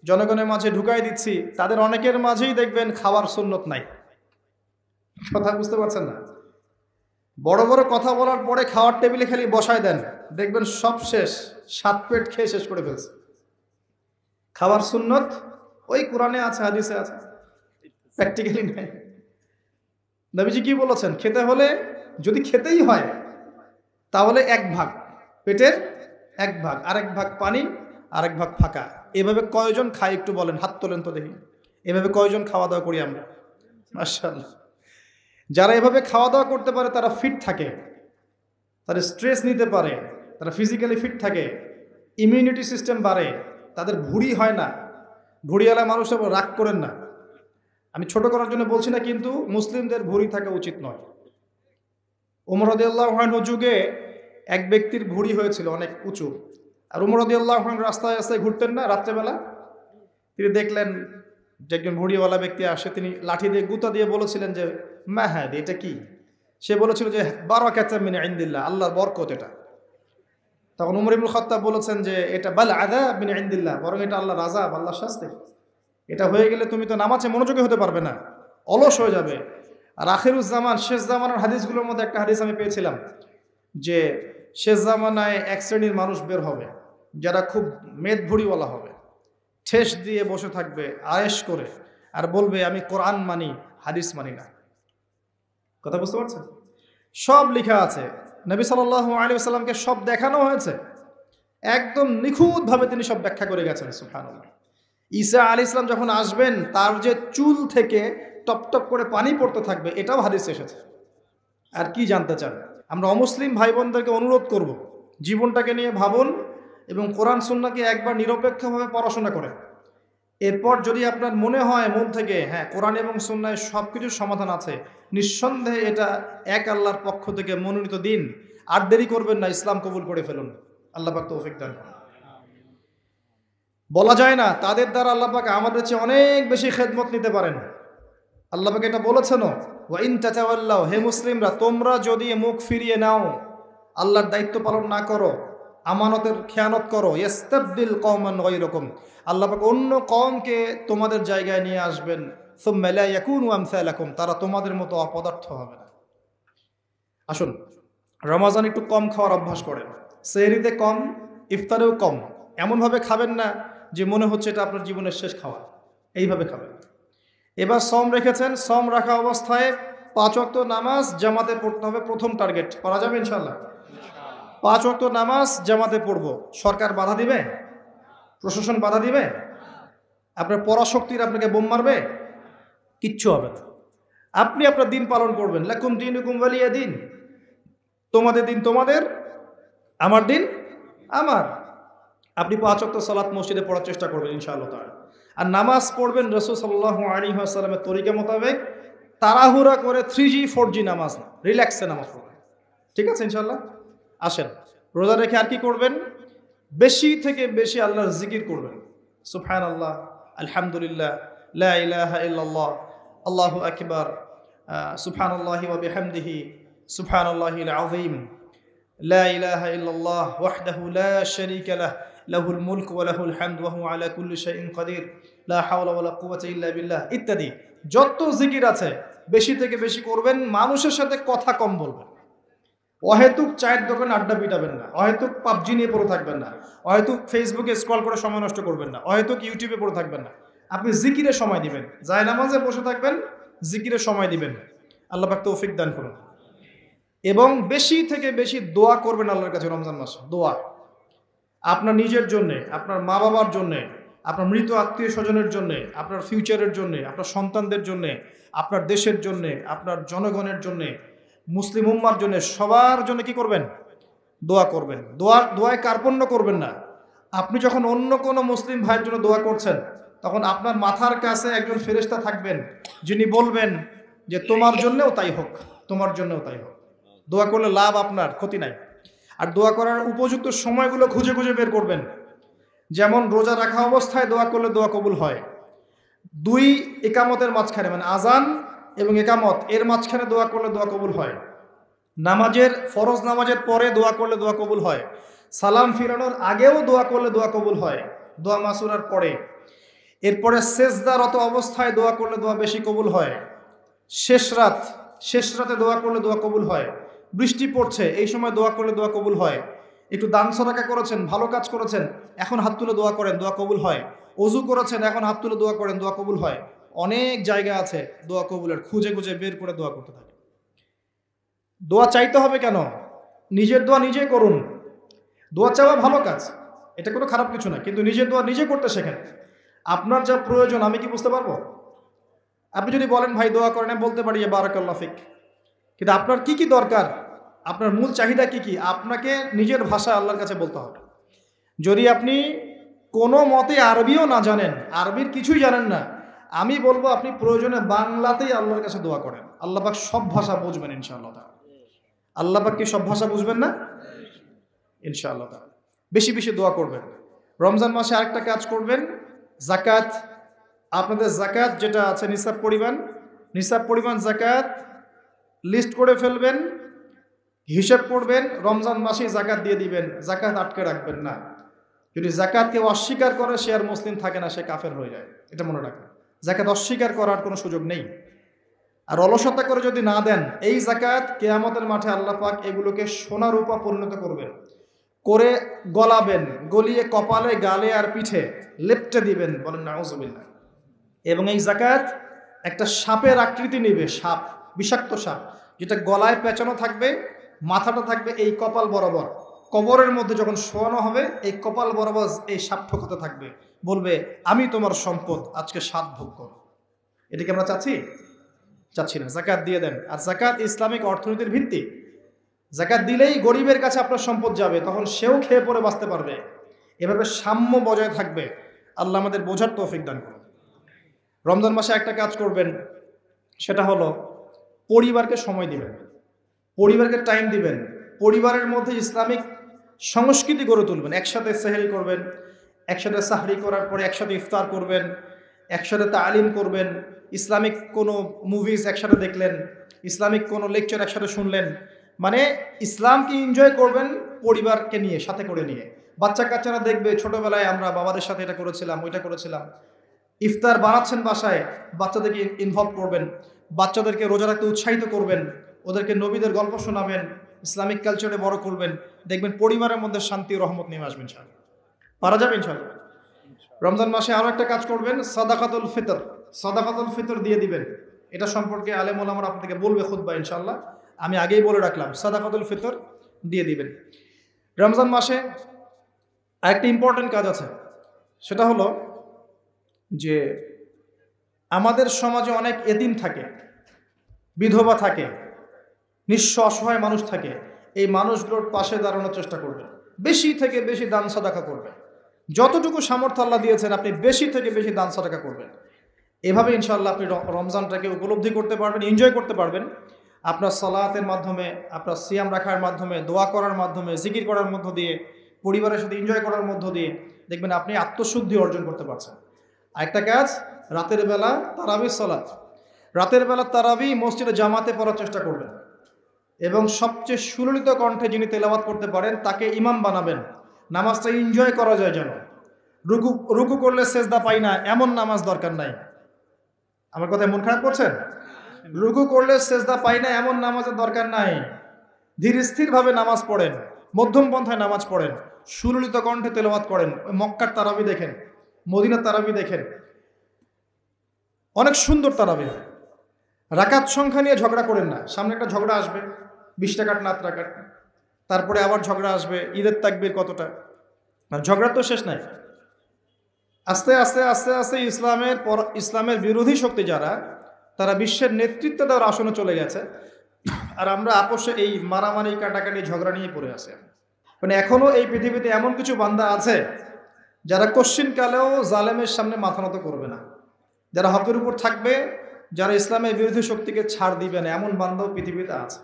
জনগণের মাঝে ঢুকাই দিচ্ছি, তাদের অনেকের মাঝেই দেখবেন খাওয়ার সুন্নত নাই। কথা বুঝতে পারছেন না? বড় বড় কথা বলার পরে খাওয়ার টেবিলে খালি বসায় দেন, দেখবেন সব শেষ, 7 পেট খেয়ে শেষ করে ফেলছে। খাওয়ার সুন্নত ওই কোরআনে আছে, হাদিসে আছে, প্র্যাকটিক্যালি নাই। নবীজি কি বলেছেন? খেতে হলে, যদি খেতেই হয়, তাহলে 1 ভাগ পেটের 1 ভাগ, আরেক ভাগ পানি, আরেক ভাগ ফাঁকা। এভাবে কয়জন খাই একটু বলেন, হাত তোলেন তো দেখি। এভাবে কয়জন খাওয়া দাওয়া করি আমরা? মাশাআল্লাহ। যারা এভাবে খাওয়া দাওয়া করতে পারে তারা ফিট থাকে, তারা স্ট্রেস নিতে পারে, তারা ফিজিক্যালি ফিট থাকে, ইমিউনিটি সিস্টেম বাড়ে, তাদের ভুঁড়ি হয় না। ভুঁড়িওয়ালা মানুষের রাগ করেন না, আমি ছোট করার জন্য বলছি না, কিন্তু মুসলিমদের ভুঁড়ি থাকা উচিত নয়। ওমর রাদিয়াল্লাহু আনহু যুগে এক ব্যক্তির ভুঁড়ি হয়েছিল অনেক উঁচু, আর ওমর রাদিয়াল্লাহু আনহু রাস্তায় রাস্তায় ঘুরতেন না রাত্রেবেলা। তিনি দেখলেন যে একজন ভুঁড়িওয়ালা ব্যক্তি আসে, তিনি লাঠি দিয়ে গুতা দিয়ে বলেছিলেন যে মা হ্যাঁ, এটা কি? সে বলেছিল যে বারাকাতুম মিন ইনদিল্লাহ, আল্লাহর বরকত এটা। তখন ওমর ইবনুল খাত্তাব বলেছেন যে এটা বাল আযাব মিন ইনদিল্লাহ, বরং এটা আল্লাহর আযাব, আল্লাহর শাস্তি। এটা হয়ে গেলে তুমি তো নামাজে মনোযোগী হতে পারবে না, অলস হয়ে যাবে। আর আখিরুজ জামান, শেষ জামানার হাদিসগুলোর মধ্যে একটা হাদিস আমি পেয়েছিলাম যে শেষ জামানায় এক শ্রেণীর মানুষ বের হবে যারা খুব মেদভুড়িওয়ালা হবে, ঠেস দিয়ে বসে থাকবে আয়েশ করে, আর বলবে আমি কোরআন মানি, হাদিস মানি না। কথা বুঝতে পারছেন? সব লেখা আছে, নবী সাল্লাল্লাহু আলাইহি ওয়াসাল্লামকে সব দেখানো হয়েছে, একদম নিখুঁতভাবে তিনি সব ব্যাখ্যা করে গেছেন। সুবহানাল্লাহ। ঈসা আলাইহিস সালাম যখন আসবেন তার যে চুল থেকে টপ টপ করে পানি পড়তে থাকবে, এটাও হাদিসে এসেছে। আর কি জানতে চান? আমরা অমুসলিম ভাই বোনদেরকে অনুরোধ করব, জীবনটাকে নিয়ে ভাবুন এবং কোরআন সুন্নাহকে একবার নিরপেক্ষভাবে পড়াশোনা করেন। এরপর যদি আপনার মনে হয় মন থেকে হ্যাঁ কোরআন এবং সুন্নাহয় সব কিছুর সমাধান আছে, নিঃসন্দেহে এটা এক আল্লাহর পক্ষ থেকে মনোনীত দিন। আর দেরি করবেন না, ইসলাম কবুল করে ফেলুন। আল্লাহ পাক তৌফিক দান করুন। বলা যায় না তাদের দ্বারা আল্লাহ পাক আমাদের চেয়ে অনেক বেশি খেদমত নিতে পারেন। আল্লাহ পাক এটা বলেছেন, ওয়া ইন তাতাওয়াল্লাউ, হে মুসলিমরা তোমরা যদি মুখ ফিরিয়ে নাও, আল্লাহর দায়িত্ব পালন না করো, আমানতের খেয়ানত করো, ইস্তাবদিল কওমান গায়রাকুম, আল্লাহ পাক অন্য কওমকে তোমাদের জায়গায় নিয়ে আসবেন, সুম্মা লা ইয়াকুনু আমসালাকুম, তারা তোমাদের মতো অপদার্থ হবে না। আসুন রমজান একটু কম খাওয়ার অভ্যাস করেন, সেহরিতে কম, ইফতারেও কম। এমনভাবে খাবেন না যে মনে হচ্ছে এটা আপনার জীবনের শেষ খাওয়া, এইভাবে খাবেন। এবার সম রেখেছেন, সম রাখা অবস্থায় 5 ওয়াক্ত নামাজ জামাতে পড়তে হবে, প্রথম টার্গেট। করা যাবে ইনশাল্লাহ? 5 ওয়াক্ত নামাজ জামাতে পড়ব। সরকার বাধা দিবে? প্রশাসন বাধা দিবে? আপনার পরাশক্তির আপনাকে বোম মারবে? কিচ্ছু হবে না। আপনি আপনার দিন পালন করবেন। লাকুম দীনুকুম ওয়ালিয়া দিন, তোমাদের দিন তোমাদের, আমার দিন আমার। আপনি 5 ওয়াক্ত সালাত মসজিদে পড়ার চেষ্টা করবেন ইনশাআল্লাহ তাআলা। আর নামাজ পড়বেন রাসূল সাল্লাল্লাহু আলাইহি ওয়াসাল্লামের তরিকা মোতাবেক, তাড়াহুড়া করে 3G 4G নামাজ না, রিল্যাক্সে নামাজ পড়বেন। ঠিক আছে ইনশাআল্লাহ? আসেন, রোজা রেখে আর কি করবেন? বেশি থেকে বেশি আল্লাহর জিকির করবেন। সুবহানাল্লাহ, আলহামদুলিল্লাহ, লা ইলাহা ইল্লাল্লাহ, আল্লাহু আকবার, সুবহানাল্লাহি ওয়া বিহামদিহি, সুবহানাল্লাহিল আযীম, লা ইলাহা ইল্লাল্লাহ ওয়াহদাহু লা শারীকা লাহ, লাহুল মুলক ওয়া লাহুল হামদ ওয়া হুয়া আলা কুল্লি শাইইন কাদির, লা হাওলা ওয়া লা কুওয়াতা ইল্লা বিল্লাহ ইত্যাদি। যত জিকির আছে বেশি থেকে বেশি করবেন। মানুষের সাথে কথা কম বলবেন। অহেতুক চায়ের দোকানে আড্ডা পিটাবেন না, অহেতুক পাবজি নিয়ে পড়ে থাকবেন না, অহেতুক ফেসবুকে স্ক্রল করে সময় নষ্ট করবেন না, অহেতুক ইউটিউবে পড়ে থাকবেন না। আপনি জিকিরে সময় দিবেন, যায় নামাজে বসে থাকবেন, জিকিরে সময় দিবেন। আল্লাহ পাক তৌফিক দান করুন। এবং বেশি থেকে বেশি দোয়া করবেন আল্লাহর কাছে রমজান মাসে। দোয়া আপনার নিজের জন্যে, আপনার মা বাবার জন্যে, আপনার মৃত আত্মীয় স্বজনের জন্যে, আপনার ফিউচারের জন্যে, আপনার সন্তানদের জন্যে, আপনার দেশের জন্যে, আপনার জনগণের জন্যে, মুসলিম উম্মার জন্য, সবার জন্য কি করবেন? দোয়া করবেন। দোয়ায় কার্পণ্য করবেন না। আপনি যখন অন্য কোনো মুসলিম ভাইয়ের জন্য দোয়া করছেন, তখন আপনার মাথার কাছে একজন ফেরেশতা থাকবেন, যিনি বলবেন যে তোমার জন্যও তাই হোক, তোমার জন্যও তাই হোক। দোয়া করলে লাভ, আপনার ক্ষতি নাই। আর দোয়া করার উপযুক্ত সময়গুলো খুঁজে খুঁজে বের করবেন। যেমন রোজা রাখা অবস্থায় দোয়া করলে দোয়া কবুল হয়। 2 একামতের মাঝখানে, মানে আজান এবং একামত এর মাঝখানে দোয়া করলে দোয়া কবুল হয়। নামাজের, ফরজ নামাজের পরে দোয়া করলে দোয়া কবুল হয়। সালাম ফিরানোর আগেও দোয়া করলে দোয়া কবুল হয়, দোয়া মাসুরার পরে। এরপরে সেজদারত অবস্থায় দোয়া করলে দোয়া বেশি কবুল হয়। শেষ রাতে দোয়া করলে দোয়া কবুল হয়। বৃষ্টি পড়ছে, এই সময় দোয়া করলে দোয়া কবুল হয়। একটু দান সদকা করেছেন, ভালো কাজ করেছেন, এখন হাত তুলে দোয়া করেন, দোয়া কবুল হয়। ওযু করেছেন, এখন হাত তুলে দোয়া করেন, দোয়া কবুল হয়। অনেক জায়গা আছে দোয়া কবুলের, খুঁজে খুঁজে বের করে দোয়া করতে থাকে। দোয়া চাইতে হবে কেন? নিজের দোয়া নিজে করুন। দোয়া চাওয়া ভালো কাজ, এটা কোনো খারাপ কিছু না, কিন্তু নিজের দোয়া নিজে করতে শেখেন। আপনার যা প্রয়োজন আমি কি বুঝতে পারবো? আপনি যদি বলেন ভাই দোয়া করেন, আমি বলতে পারি বারাকাল্লাহ ফিক, কিন্তু আপনার কি কি দরকার, আপনার মূল চাহিদা কি কি, আপনাকে নিজের ভাষা আল্লাহর কাছে বলতে হবে। যদি আপনি কোনো মতে আরবিও না জানেন, আরবির কিছুই জানেন না, আমি বলবো আপনি প্রয়োজনে বাংলাতেই আল্লাহর কাছে দোয়া করেন। আল্লাহ পাক সব ভাষা বুঝবেন ইনশাআল্লাহ তাআলা। আল্লাহ পাক কি সব ভাষা বুঝবেন না? ইনশাআল্লাহ তাআলা। বেশি বেশি দোয়া করবেন। রমজান মাসে আরেকটা কাজ করবেন, যাকাত। আপনাদের যাকাত যেটা আছে নিসাব পরিমাণ যাকাত লিস্ট করে ফেলবেন, হিসাব করবেন, রমজান মাসেই যাকাত দিয়ে দিবেন। যাকাত আটকে রাখবেন না। যদি যাকাত কেউ অস্বীকার করে, সে আর মুসলিম থাকে না, সে কাফের হয়ে যায়। এটা মনে রাখবেন। যাকাত অস্বীকার করার কোনো সুযোগ নেই। আর অলসতা করে যদি না দেন, এই যাকাত কিয়ামতের মাঠে আল্লাহ পাক এগুলোকে সোনা রূপা পরিণত করবেন, করে গলাবেন, গলিয়ে কপালে, গালে আর পিঠে লেপটে দিবেন, বলেন নাউযুবিল্লাহ। এবং এই যাকাত একটা সাপের আকৃতি নেবে, সাপ, বিষাক্ত সাপ, যেটা গলায় পেঁচানো থাকবে, মাথাটা থাকবে এই কপাল বরাবর। কবরের মধ্যে যখন শোয়ানো হবে এই কপাল বরাবর এই সাপ ঠোকাতে থাকবে, বলবে আমি তোমার সম্পদ, আজকে সাত ভোগ করো। এটাকে আমরা চাচ্ছি না। যাকাত দিয়ে দেন। আর যাকাত ইসলামিক অর্থনীতির ভিত্তি। যাকাত দিলেই গরিবের কাছে আপনার সম্পদ যাবে, তখন সেও খেয়ে পরে বাঁচতে পারবে। এভাবে সাম্য বজায় থাকবে। আল্লাহ আমাদের বোঝার তৌফিক দান করুন। রমজান মাসে একটা কাজ করবেন, সেটা হলো পরিবারকে সময় দিবেন, পরিবারকে টাইম দিবেন, পরিবারের মধ্যে ইসলামিক সংস্কৃতি গড়ে তুলবেন। একসাথে সেহরি করবেন, একসাথে সাহরি করার পরে একসাথে ইফতার করবেন, একসাথে তালিম করবেন, ইসলামিক কোনো মুভিজ একসাথে দেখলেন, ইসলামিক কোনো লেকচার একসাথে শুনলেন। মানে ইসলামকে এনজয় করবেন পরিবারকে নিয়ে, সাথে করে নিয়ে। বাচ্চা কাচ্চারা দেখবে ছোটবেলায় আমরা বাবাদের সাথে এটা করেছিলাম, ওইটা করেছিলাম। ইফতার বানাচ্ছেন বাসায়, বাচ্চাদেরকে ইনভলভ করবেন, বাচ্চাদেরকে রোজা রাখতে উৎসাহিত করবেন, ওদেরকে নবীদের গল্প শোনাবেন, ইসলামিক কালচারে বড় করবেন। দেখবেন পরিবারের মধ্যে শান্তি ও রহমত নেমে আসবেন ইনশাআল্লাহ। পারা যাবে ইনশাআল্লাহ। রমজান মাসে আরও একটা কাজ করবেন, সাদাকাতুল ফিতর। সাদাকাতুল ফিতর দিয়ে দিবেন। এটা সম্পর্কে আলেম ওলামারা আপনাদেরকে বলবে খুতবা ইনশাআল্লাহ, আমি আগেই বলে রাখলাম। সাদাকাতুল ফিতর দিয়ে দিবেন। রমজান মাসে আরেকটি ইম্পর্টেন্ট কাজ আছে, সেটা হলো যে আমাদের সমাজে অনেক এতিম থাকে, বিধবা থাকে, নিঃস্ব অসহায় মানুষ থাকে। এই মানুষগুলোর পাশে দাঁড়ানোর চেষ্টা করবেন, বেশি থেকে বেশি দান সাদাকা করবেন। যতটুকু সামর্থ্য আল্লাহ দিয়েছেন আপনি বেশি থেকে বেশি দান সাদাকা করবেন। এভাবে ইনশাআল্লাহ আপনি রমজানটাকে উপলব্ধি করতে পারবেন, এনজয় করতে পারবেন। আপনার সালাতের মাধ্যমে, আপনার সিয়াম রাখার মাধ্যমে, দোয়া করার মাধ্যমে, জিকির করার মধ্য দিয়ে, পরিবারের সাথে এনজয় করার মধ্য দিয়ে দেখবেন আপনি আত্মশুদ্ধি অর্জন করতে পারছেন। আরেকটা কাজ, রাতের বেলা তারাবি সালাত। রাতের বেলা তারাবি মসজিদে জামাতে পড়ার চেষ্টা করবেন, এবং সবচেয়ে সুললিত কণ্ঠে যিনি তেলাওয়াত করতে পারেন তাকে ইমাম বানাবেন। নামাজটা এনজয় করা যায় যেন। রুকু করলে সেজদা পাই না এমন নামাজ দরকার নাই। আমার কথায় মন খারাপ করছেন? রুকু করলে সেজদা পাই না এমন নামাজের দরকার নাই। ধীর স্থিরভাবে নামাজ পড়েন, মধ্যম পন্থায় নামাজ পড়েন, সুললিত কণ্ঠে তেলাওয়াত করেন। মক্কার তারাবি দেখেন, মদিনার তারাবি দেখেন, অনেক সুন্দর তারাবি হয়। রাকাত সংখ্যা নিয়ে ঝগড়া করেন না। সামনে একটা ঝগড়া আসবে, 20 রাকাত না 8 রাকাত, তারপরে আবার ঝগড়া আসবে ঈদের তাকবীর কতটা। ঝগড়া তো শেষ নাই। আস্তে আস্তে আস্তে আস্তে ইসলামের বিরোধী শক্তি যারা, তারা বিশ্বের নেতৃত্ব দেওয়ার আসনে চলে গেছে। আর আমরা আপোষে এই মারামারি কাটাকাটি ঝগড়া নিয়ে পড়ে আছি। মানে এখনো এই পৃথিবীতে এমন কিছু বান্দা আছে যারা কশ্চিনকালেও জালেমের সামনে মাথা নত করবে না, যারা হকের উপর থাকবে, যারা ইসলামের বিরোধী শক্তিকে ছাড় দিবে না, এমন বান্দাও পৃথিবীতে আছে।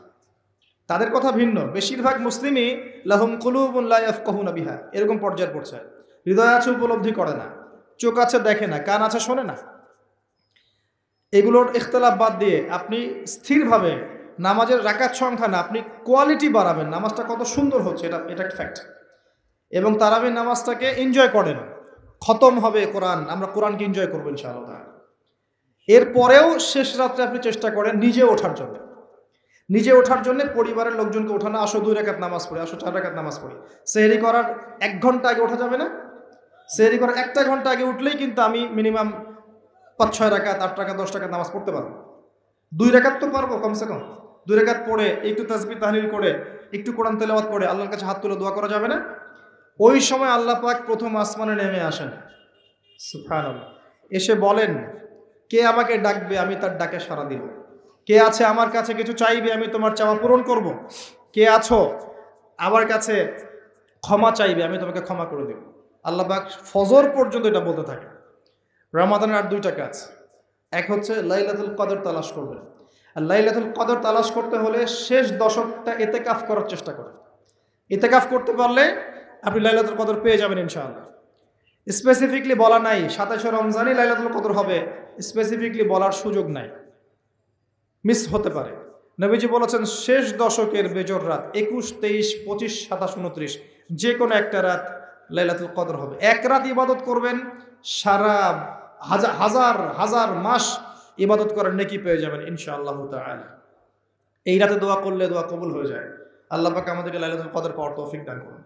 তাদের কথা ভিন্ন। বেশিরভাগ মুসলিমই লাহুম কুলুবুন লা ইয়াফকাহুনা বিহা, এরকম পর্যায়ে পড়ছে। হৃদয় আছে উপলব্ধি করে না, চোখ আছে দেখে না, কান আছে শোনে না। এগুলোর ইখতিলাফ বাদ দিয়ে আপনি স্থিরভাবে নামাজের রাকাত সংখ্যা না, আপনি কোয়ালিটি বাড়াবেন। নামাজটা কত সুন্দর হচ্ছে এটা একটা ফ্যাক্ট। এবং তারাবির নামাজটাকে এনজয় করেন। খতম হবে কোরআন, আমরা কোরআনকে এনজয় করবো ইনশাআল্লাহ। এরপরেও শেষ রাত্রে আপনি চেষ্টা করেন নিজে ওঠার জন্য। নিজে ওঠার জন্য পরিবারের লোকজনকে ওঠানো, আসো 2 রাকাত নামাজ পড়ি, আসো 4 রাকাত নামাজ পড়ি। সেহরি করার 1 ঘন্টা আগে ওঠা যাবে না? সেহরি করার 1টা ঘন্টা আগে উঠলেই কিন্তু আমি মিনিমাম 5-6 রাকাত, 8 রাকাত, 10 রাকাত নামাজ পড়তে পারবো। 2 রাকাত তো পারবো কমসে কম। 2 রাকাত পড়ে একটু তাসবিহ তাহলিল করে, একটু কোরআন তেলাওয়াত করে আল্লাহর কাছে হাত তুলে দোয়া করা যাবে না? ওই সময় আল্লাহ পাক প্রথম আসমানে নেমে আসেন, সুবহানাল্লাহ। এসে বলেন, কে আমাকে ডাকবে, আমি তার ডাকে সাড়া দিব। কে আছে আমার কাছে কিছু চাইবে, আমি তোমার চাওয়া পূরণ করব। কে আছো আমার কাছে ক্ষমা চাইবে, আমি তোমাকে ক্ষমা করে দেব। আল্লাহ পাক ফজর পর্যন্ত এটা বলতে থাকে। রমাদানের আর 2টা কাজ। এক হচ্ছে লাইলাতুল কদর তালাশ করবেন। আর লাইলাতুল কদর তালাশ করতে হলে শেষ দশকটা ইতিকাফ করার চেষ্টা করেন। ইতিকাফ করতে পারলে আপনি লাইলাতুল কদর পেয়ে যাবেন ইনশাআল্লাহ। স্পেসিফিকলি বলা নাই 27শে রমজানই লাইলাতুল কদর হবে, স্পেসিফিকলি বলার সুযোগ নাই, মিস হতে পারে। নবীজি বলেছেন শেষ দশকের বেজর রাত 21, 23, 25, 27, 29 যে কোনো একটা রাত লাইলাতুল কদর হবে। এক রাত ইবাদত করবেন, সারা হাজার হাজার মাস ইবাদত করার নেকি পেয়ে যাবেন ইনশাআল্লাহ তাআলা। এই রাতে দোয়া করলে দোয়া কবুল হয়ে যায়। আল্লাহ পাক আমাদেরকে লাইলাতুল কদর পাওয়ার তৌফিক দান করুন,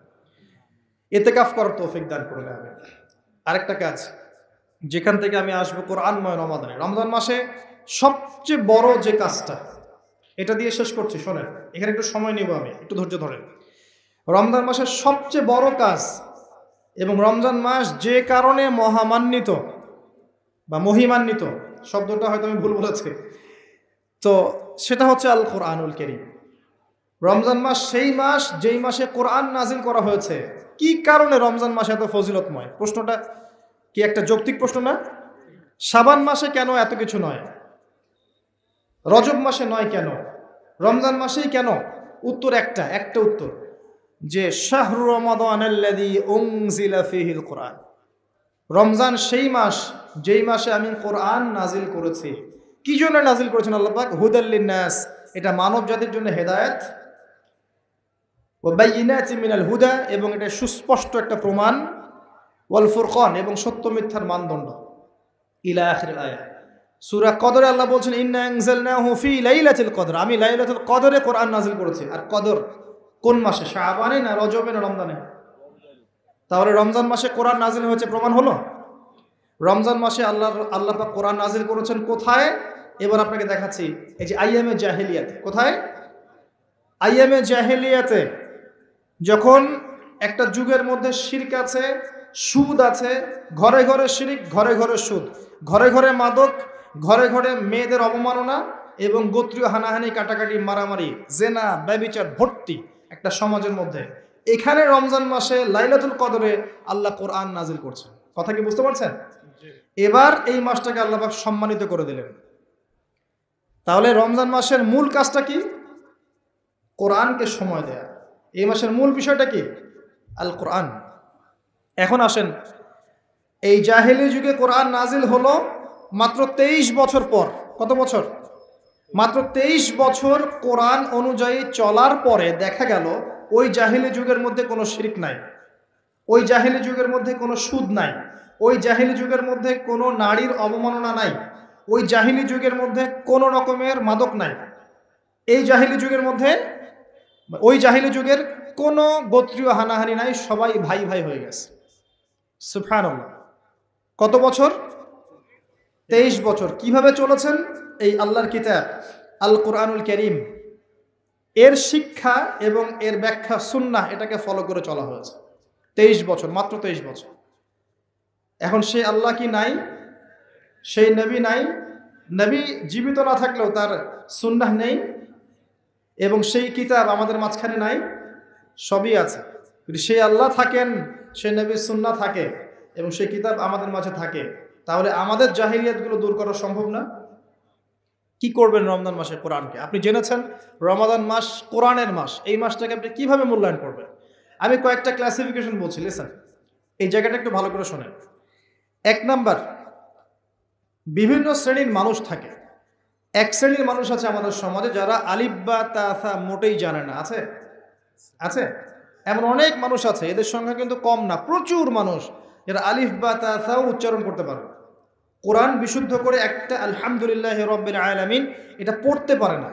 ইতিকাফ করার তৌফিক দান করুন। আরেকটা কাজ যেখান থেকে আমি আসবো, কোরআনময় রমাদানে। রমজান মাসে সবচেয়ে বড় যে কাজটা, এটা দিয়ে শেষ করছি, শোনেন, এখানে একটু সময় নিব আমি, একটু ধৈর্য ধরেন। রমজান মাসের সবচেয়ে বড় কাজ এবং রমজান মাস যে কারণে মহামান্বিত বা মহিমান্বিত, শব্দটা হয়তো আমি ভুল বলেছি, তো সেটা হচ্ছে আল কোরআনুল কারীম। রমজান মাস সেই মাস যেই মাসে কোরআন নাজিল করা হয়েছে। কি কারণে রমজান মাস এত ফজিলতময়? প্রশ্নটা কি একটা যৌক্তিক প্রশ্ন না? শাবান মাসে কেন এত কিছু নয়? রজব মাসে নয় কেন? রমজান মাসেই কেন? উত্তর একটা উত্তর, যে শাহরু রমাদানাল্লাযী উনজিলা ফীহিল কোরআন। রমজান সেই মাস যেই মাসে আমি কোরআন নাজিল করেছি। কি জন্য নাজিল করেছেন আল্লাহ পাক? হুদাল লিন্নাস, এটা মানব জাতির জন্য হেদায়েত, ওয়া বাইয়িনাতিন মিনাল হুদা, এবং এটা সুস্পষ্ট একটা প্রমাণ, ওয়াল ফুরকান, এবং সত্য মিথ্যার মানদণ্ড, ইলা আখিরিল আয়াত। সূরা কদরে আল্লাহ বলছেন ইন্না আনজালনাহু ফি লাইলাতুল কদর, আমি লাইলাতুল কদরে কোরআন নাজিল করেছি। আর কদর কোন মাসে? শাবানে না রজবে না রমজানে? তাহলে রমজান মাসে কোরআন নাজিল হয়েছে, প্রমাণ হলো। রমজান মাসে আল্লাহ পাক কোরআন নাজিল করেছেন কোথায়? এবার আপনাকে দেখাচ্ছি। এই যে আইয়ামে জাহেলিয়াতে। কোথায়? আইয়ামে জাহেলিয়াতে, যখন একটা যুগের মধ্যে শিরক আছে, সুদ আছে, ঘরে ঘরে শিরক, ঘরে ঘরে সুদ, ঘরে ঘরে মাদক, ঘরে ঘরে মেয়েদের অবমাননা এবং গোত্রীয় হানাহানি, কাটাকাটি, মারামারি, জেনা, ব্যভিচার ভর্তি একটা সমাজের মধ্যে, এখানে রমজান মাসে লাইলাতুল কদরে আল্লাহ কোরআন নাজিল করছেন। কথা কি বুঝতে পারছেন? এবার এই মাসটাকে আল্লাহ পাক সম্মানিত করে দিলেন। তাহলে রমজান মাসের মূল কাজটা কি? কোরআনকে সময় দেয়া। এই মাসের মূল বিষয়টা কি? আল কোরআন। এখন আসেন, এই জাহেলি যুগে কোরআন নাজিল হলো মাত্র 23 বছর পর। কত বছর? মাত্র 23 বছর কোরআন অনুযায়ী চলার পরে দেখা গেল ওই জাহেলি যুগের মধ্যে কোনো শিরক নাই, ওই জাহেলি যুগের মধ্যে কোনো সুদ নাই, ওই জাহেলি যুগের মধ্যে কোনো নারীর অবমাননা নাই, ওই জাহেলি যুগের মধ্যে কোনো রকমের মাদক নাই, এই জাহেলি যুগের মধ্যে, ওই জাহেলি যুগের কোনো গোত্রীয় হানাহানি নাই, সবাই ভাই ভাই হয়ে গেছে। সুবহানাল্লাহ। কত বছর? 23 বছর। কিভাবে চলেছেন? এই আল্লাহর কিতাব আল কোরআনুল কারীম, এর শিক্ষা এবং এর ব্যাখ্যা সুন্নাহ, এটাকে ফলো করে চলা হয়েছে 23 বছর, মাত্র 23 বছর। এখন সেই আল্লাহ কি নাই? সেই নবী নাই? নবী জীবিত না থাকলেও তার সুন্নাহ নেই, এবং সেই কিতাব আমাদের মাঝখানে নাই? সবই আছে। যদি সেই আল্লাহ থাকেন, সেই নবীর সুন্নাহ থাকে, এবং সেই কিতাব আমাদের মাঝে থাকে, তাহলে আমাদের জাহিলিয়াতগুলো দূর করা সম্ভব না? কি করবেন রমজান মাসে কোরআনকে? আপনি জেনেছেন রমাদান মাস কোরআনের মাস, এই মাসটাকে আপনি কিভাবে মূল্যায়ন করবেন? আমি কয়েকটা ক্লাসিফিকেশন বলছি, লিসেন, এই জায়গাটা একটু ভালো করে শোনেন। 1 নাম্বার, বিভিন্ন শ্রেণীর মানুষ থাকে। এক শ্রেণীর মানুষ আছে আমাদের সমাজে যারা আলিফ বা তাসা মোটেই জানে না। আছে? আছে? এমন অনেক মানুষ আছে, এদের সংখ্যা কিন্তু কম না, প্রচুর মানুষ যারা আলিফ বা তাসাও উচ্চারণ করতে পারে, কোরআন বিশুদ্ধ করে একটা আলহামদুলিল্লাহ রাব্বিল আলামিন এটা পড়তে পারে না,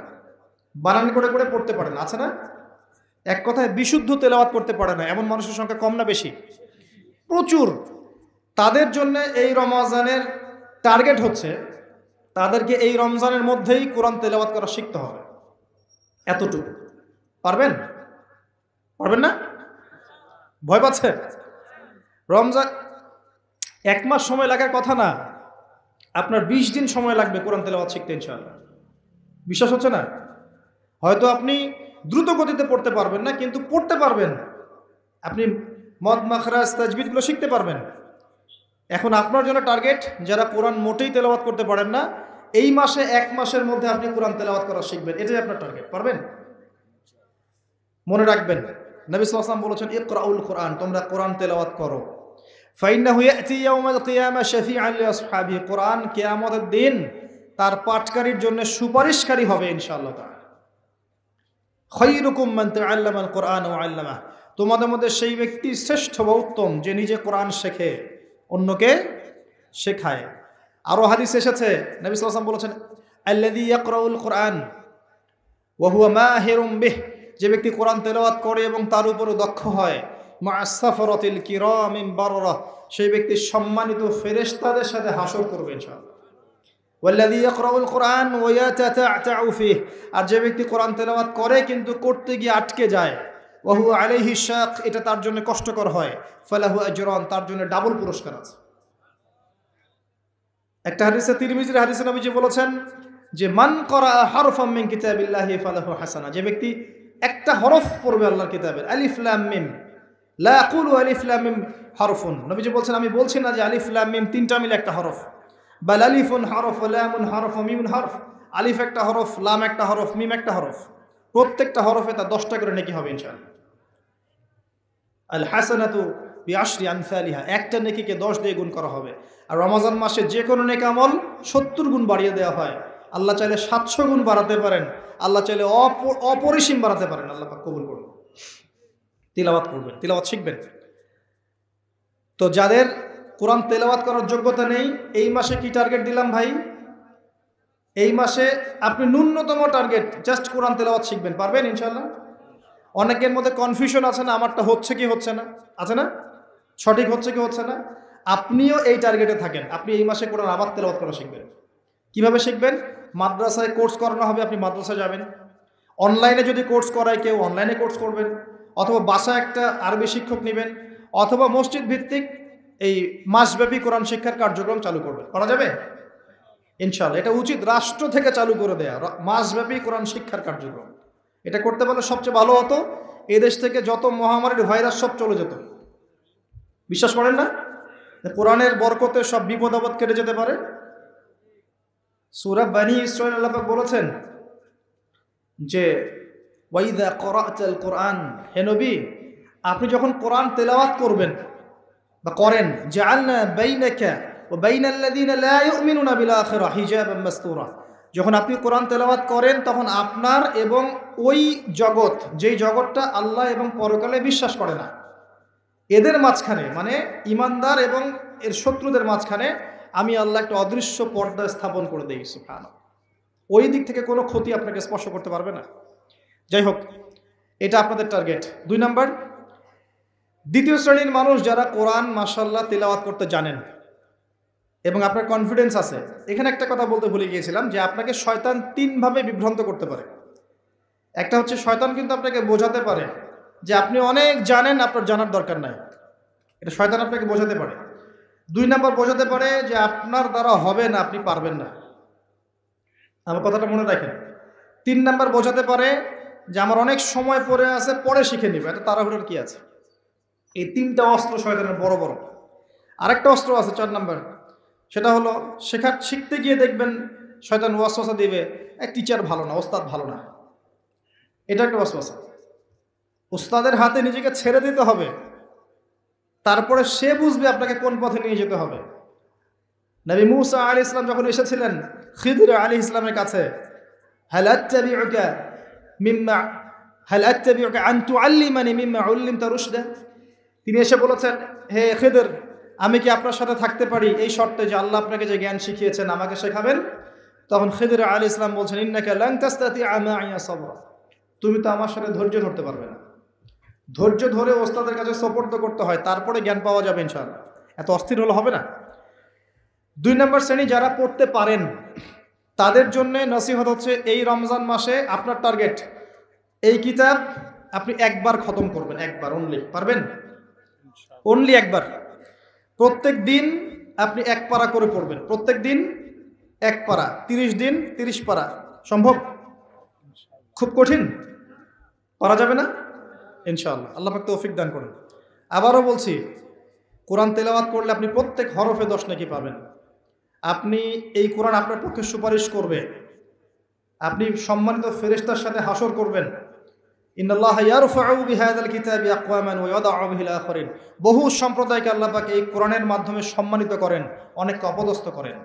বানান করে করে পড়তে পারে না। আছে না? এক কথায় বিশুদ্ধ তেলাওয়াত করতে পারে না, এমন মানুষের সংখ্যা কম না বেশি? প্রচুর। তাদের জন্য এই রমজানের টার্গেট হচ্ছে তাদেরকে এই রমজানের মধ্যেই কোরআন তেলাওয়াত করা শিখতে হবে। এতটুকু পারবেন? পারবেন না? ভয় পাচ্ছেন? রমজান 1 মাস সময় লাগার কথা না, আপনার 20 দিন সময় লাগবে কোরআন তেলাওয়াত শিখতে ইনশাআল্লাহ। বিশ্বাস হচ্ছে না? হয়তো আপনি দ্রুত গতিতে পড়তে পারবেন না, কিন্তু পড়তে পারবেন। আপনি মদ মাখরাজ তাজবিদগুলো শিখতে পারবেন। এখন আপনার জন্য টার্গেট যারা কোরআন মোটেই তেলাওয়াত করতে পারেন না, এই মাসে 1 মাসের মধ্যে আপনি কোরআন তেলাওয়াত করা শিখবেন, এটাই আপনার টার্গেট। পারবেন? মনে রাখবেন, নবী সাল্লাল্লাহু আলাইহি ওয়াসাল্লাম বলেছেন ইকরাউল কোরআন, তোমরা কোরআন তেলাওয়াত করো। ফাইন্নাহু ইয়াতি ইয়াউমাল কিয়ামা শাফিআন লিআসহাবিহি, কোরআন কিয়ামতের দিন তার পাঠকারীর জন্য সুপারিশকারী হবে ইনশাআল্লাহ তাআলা। খায়রুকুম মান তাআল্লামাল কোরআন ওয়া আল্লামাহ, তোমাদের মধ্যে সেই ব্যক্তি শ্রেষ্ঠ বা উত্তম যে নিজে কোরআন শেখে, অন্যকে শেখায়। আরো হাদিস এসেছে, নবী সাল্লাল্লাহু আলাইহি ওয়াসাল্লাম বলেছেন আল্লাযী ইয়াকরাউল কোরআন ওয়া হুয়া মাহিরুম বিহ, যে ব্যক্তি কোরআন তেলাওয়াত করে এবং তার উপরে দক্ষ হয়, মা'আস সাফরাতিল কিরামিন বাররা, সেই ব্যক্তি সম্মানিত ফেরেশতাদের সাথে হাসর করবে ইনশাআল্লাহ। ওয়াল্লাযী ইয়াকরাউল কোরআন ওয়া ইয়াতাতা'উ ফীহ, আর যে ব্যক্তি কোরআন তেলাওয়াত করে কিন্তু করতে গিয়ে আটকে যায়, ওয়াহু আলাইহি শাক, এটা তার জন্য কষ্টকর হয়, ফালাহু আজরান, তার জন্য ডাবল পুরস্কার আছে। একটা হাদিসে, তিরমিজির হাদিসে নবীজি বলেছেন যে মান করা হারফাম মিন কিতাবিল্লাহি ফালাহু হাসানা, যে ব্যক্তি একটা হরফ পড়বে আল্লাহর কিতাবের, আলিফ লাম মিম, লা আকুলু আলিফ লাম মিম হরফুন, নবীজি বলছেন আমি বলছি না যে আলিফ লাম মিম তিনটা মিলে একটা হরফ, বাল আলিফুন হরফ, লামুন হরফ, মিমুন হরফ, আলিফ একটা হরফ, লাম একটা হরফ, মিম একটা হরফ, প্রত্যেকটা হরফে তার 10টা করে নেকি হবে ইনশাআল্লাহ। আল হাসানাতু বিআশরি আমসালিহা, একটা নেকিকে 10 দিয়ে গুণ করা হবে। আর রমজান মাসে যে কোনো নেক আমল 70 গুণ বাড়িয়ে দেওয়া হয়। আল্লাহ চাইলে 700 গুণ বাড়াতে পারেন, আল্লাহ চাইলে অপরিসীম বাড়াতে পারেন। আল্লাহ পাক কবুল করুন। তিলাওয়াত করবেন, তিলাওয়াত শিখবেন। তো যাদের কোরআন তেলাওয়াত করার যোগ্যতা নেই, এই মাসে কি টার্গেট দিলাম ভাই? এই মাসে আপনি ন্যূনতম টার্গেট জাস্ট কোরআন তেলাওয়াত শিখবেন, পারবেন ইনশাআল্লাহ? অনেকের মধ্যে কনফিউশন আছে না, আমারটা হচ্ছে কি হচ্ছে না, আছে না, সঠিক হচ্ছে কি হচ্ছে না। আপনিও এই টার্গেটে থাকেন, আপনি এই মাসে কোরআন আবার তেলাওয়াত করা শিখবেন। কিভাবে শিখবেন? মাদ্রাসায় কোর্স করানো হবে, আপনি মাদ্রাসায় যাবেন। অনলাইনে যদি কোর্স করায় কেউ, অনলাইনে কোর্স করবেন, অথবা বাসায় একটা আরবি শিক্ষক নেবেন, অথবা মসজিদ ভিত্তিক এই মাসব্যাপী কোরআন শিক্ষার কার্যক্রম চালু করবেন। করা যাবে ইনশাআল্লাহ। এটা উচিত রাষ্ট্র থেকে চালু করে দেয়া মাসব্যাপী কোরআন শিক্ষার কার্যক্রম। এটা করতে পারলে সবচেয়ে ভালো হতো। এই দেশ থেকে যত মহামারীর ভাইরাস সব চলে যেত। বিশ্বাস করেন না কোরআনের বরকতে সব বিপদ আপদ কেটে যেতে পারে? সূরা বনী ইসরাঈল আল্লাহ পাক বলেছেন যে ওয়াইদা ক্বরা'তাল কুরআন, হে নবী আপনি যখন কোরআন তেলাওয়াত করবেন বা করেন, জাআলনা বাইনাকা ওয়া বাইনাল্লাযীনা লা ইউমিনুনা বিল আখিরাহ হিজাবাম মাসতুরা, যখন আপনি কোরআন তেলাওয়াত করেন তখন আপনার এবং ওই জগৎ, যেই জগৎটা আল্লাহ এবং পরকালে বিশ্বাস করে না, এদের মাঝখানে, মানে ইমানদার এবং এর শত্রুদের মাঝখানে আমি আল্লাহ একটা অদৃশ্য পর্দা স্থাপন করে দিই। সুবহানাল্লাহ। ওই দিক থেকে কোনো ক্ষতি আপনাকে স্পর্শ করতে পারবে না। যাই হোক, এটা আপনাদের টার্গেট। 2 নাম্বার, দ্বিতীয় শ্রেণীর মানুষ যারা কোরআন মাশাআল্লাহ তিলাওয়াত করতে জানেন এবং আপনার কনফিডেন্স আছে। এখানে একটা কথা বলতে ভুলে গিয়েছিলাম যে আপনাকে শয়তান 3 ভাবে বিভ্রান্ত করতে পারে। একটা হচ্ছে শয়তান কিন্তু আপনাকে বোঝাতে পারে যে আপনি অনেক জানেন, আপনার জানার দরকার নাই। এটা শয়তান আপনাকে বোঝাতে পারে। 2 নাম্বার বোঝাতে পারে যে আপনার দ্বারা হবে না, আপনি পারবেন না। আমার কথাটা মনে রাখেন। 3 নাম্বার বোঝাতে পারে যে আমার অনেক সময় পড়ে আছে, পরে শিখে নিবে, এত তাড়াহুড়োর কি আছে। এই 3টা অস্ত্র শয়তানের বড় বড়। আরেকটা অস্ত্র আছে 4 নাম্বার, সেটা হলো শিখতে গিয়ে দেখবেন শয়তান ওয়াসওয়াসা দিবে, টিচার ভালো না, ওস্তাদ ভালো না। এটা একটা ওয়াসওয়াসা। ওস্তাদের হাতে নিজেকে ছেড়ে দিতে হবে, তারপরে সে বুঝবে আপনাকে কোন পথে নিয়ে যেতে হবে। নবী মূসা আলাইহিস সালাম যখন এসেছিলেন খিদর আলাইহিস সালামের কাছে, হাল আত্তাবিউকা আন তুআল্লিমানি মিম্মা উল্লিমতা রুশদা, তিনি এসে বলেছেন, হে খিদর আমি কি আপনার সাথে থাকতে পারি এই শর্তে যে আল্লাহ আপনাকে যে জ্ঞান শিখিয়েছেন আমাকে শেখাবেন? তখন খিদর আলাইহিস সালাম বলছেন, ইন্নাকা লান তাস্তাতিআ মা'ইয়া সাবরা, তুমি তো আমার সাথে ধৈর্য ধরতে পারবে না। ধৈর্য ধরে ওস্তাদের কাছে সুপর্দ করতে হয়, তারপরে জ্ঞান পাওয়া যাবে ইনশাআল্লাহ। এত অস্থির হলে হবে না। 2 নম্বর শ্রেণী যারা পড়তে পারেন তাদের জন্য নসিহত হচ্ছে, এই রমজান মাসে আপনার টার্গেট এই কিতাব আপনি একবার খতম করবেন, একবার অনলি। পারবেন? অনলি একবার। প্রত্যেক দিন আপনি 1 পারা করে পড়বেন, প্রত্যেক দিন 1 পারা, 30 দিন 30 পারা। সম্ভব? খুব কঠিন? পারা যাবে না ইনশাআল্লাহ। আল্লাহ পাক তৌফিক দান করুন। আবারও বলছি, কোরআন তেলাওয়াত করলে আপনি প্রত্যেক হরফে 10 নেকি পাবেন। আপনি এই কোরআন আপনার পক্ষে সুপারিশ করবে, আপনি সম্মানিত ফেরেশতার সাথে হাসর করবেন। ইন্নাল্লাহা ইয়ারফাউ বিহাযাল কিতাবি আকওয়ামান ওয়া ইয়াদাউ বিহিল আখারিন। বহু সম্প্রদায়কে আল্লাহ পাক এই কোরআনের মাধ্যমে সম্মানিত করেন, অনেককে অপদস্থ করেন।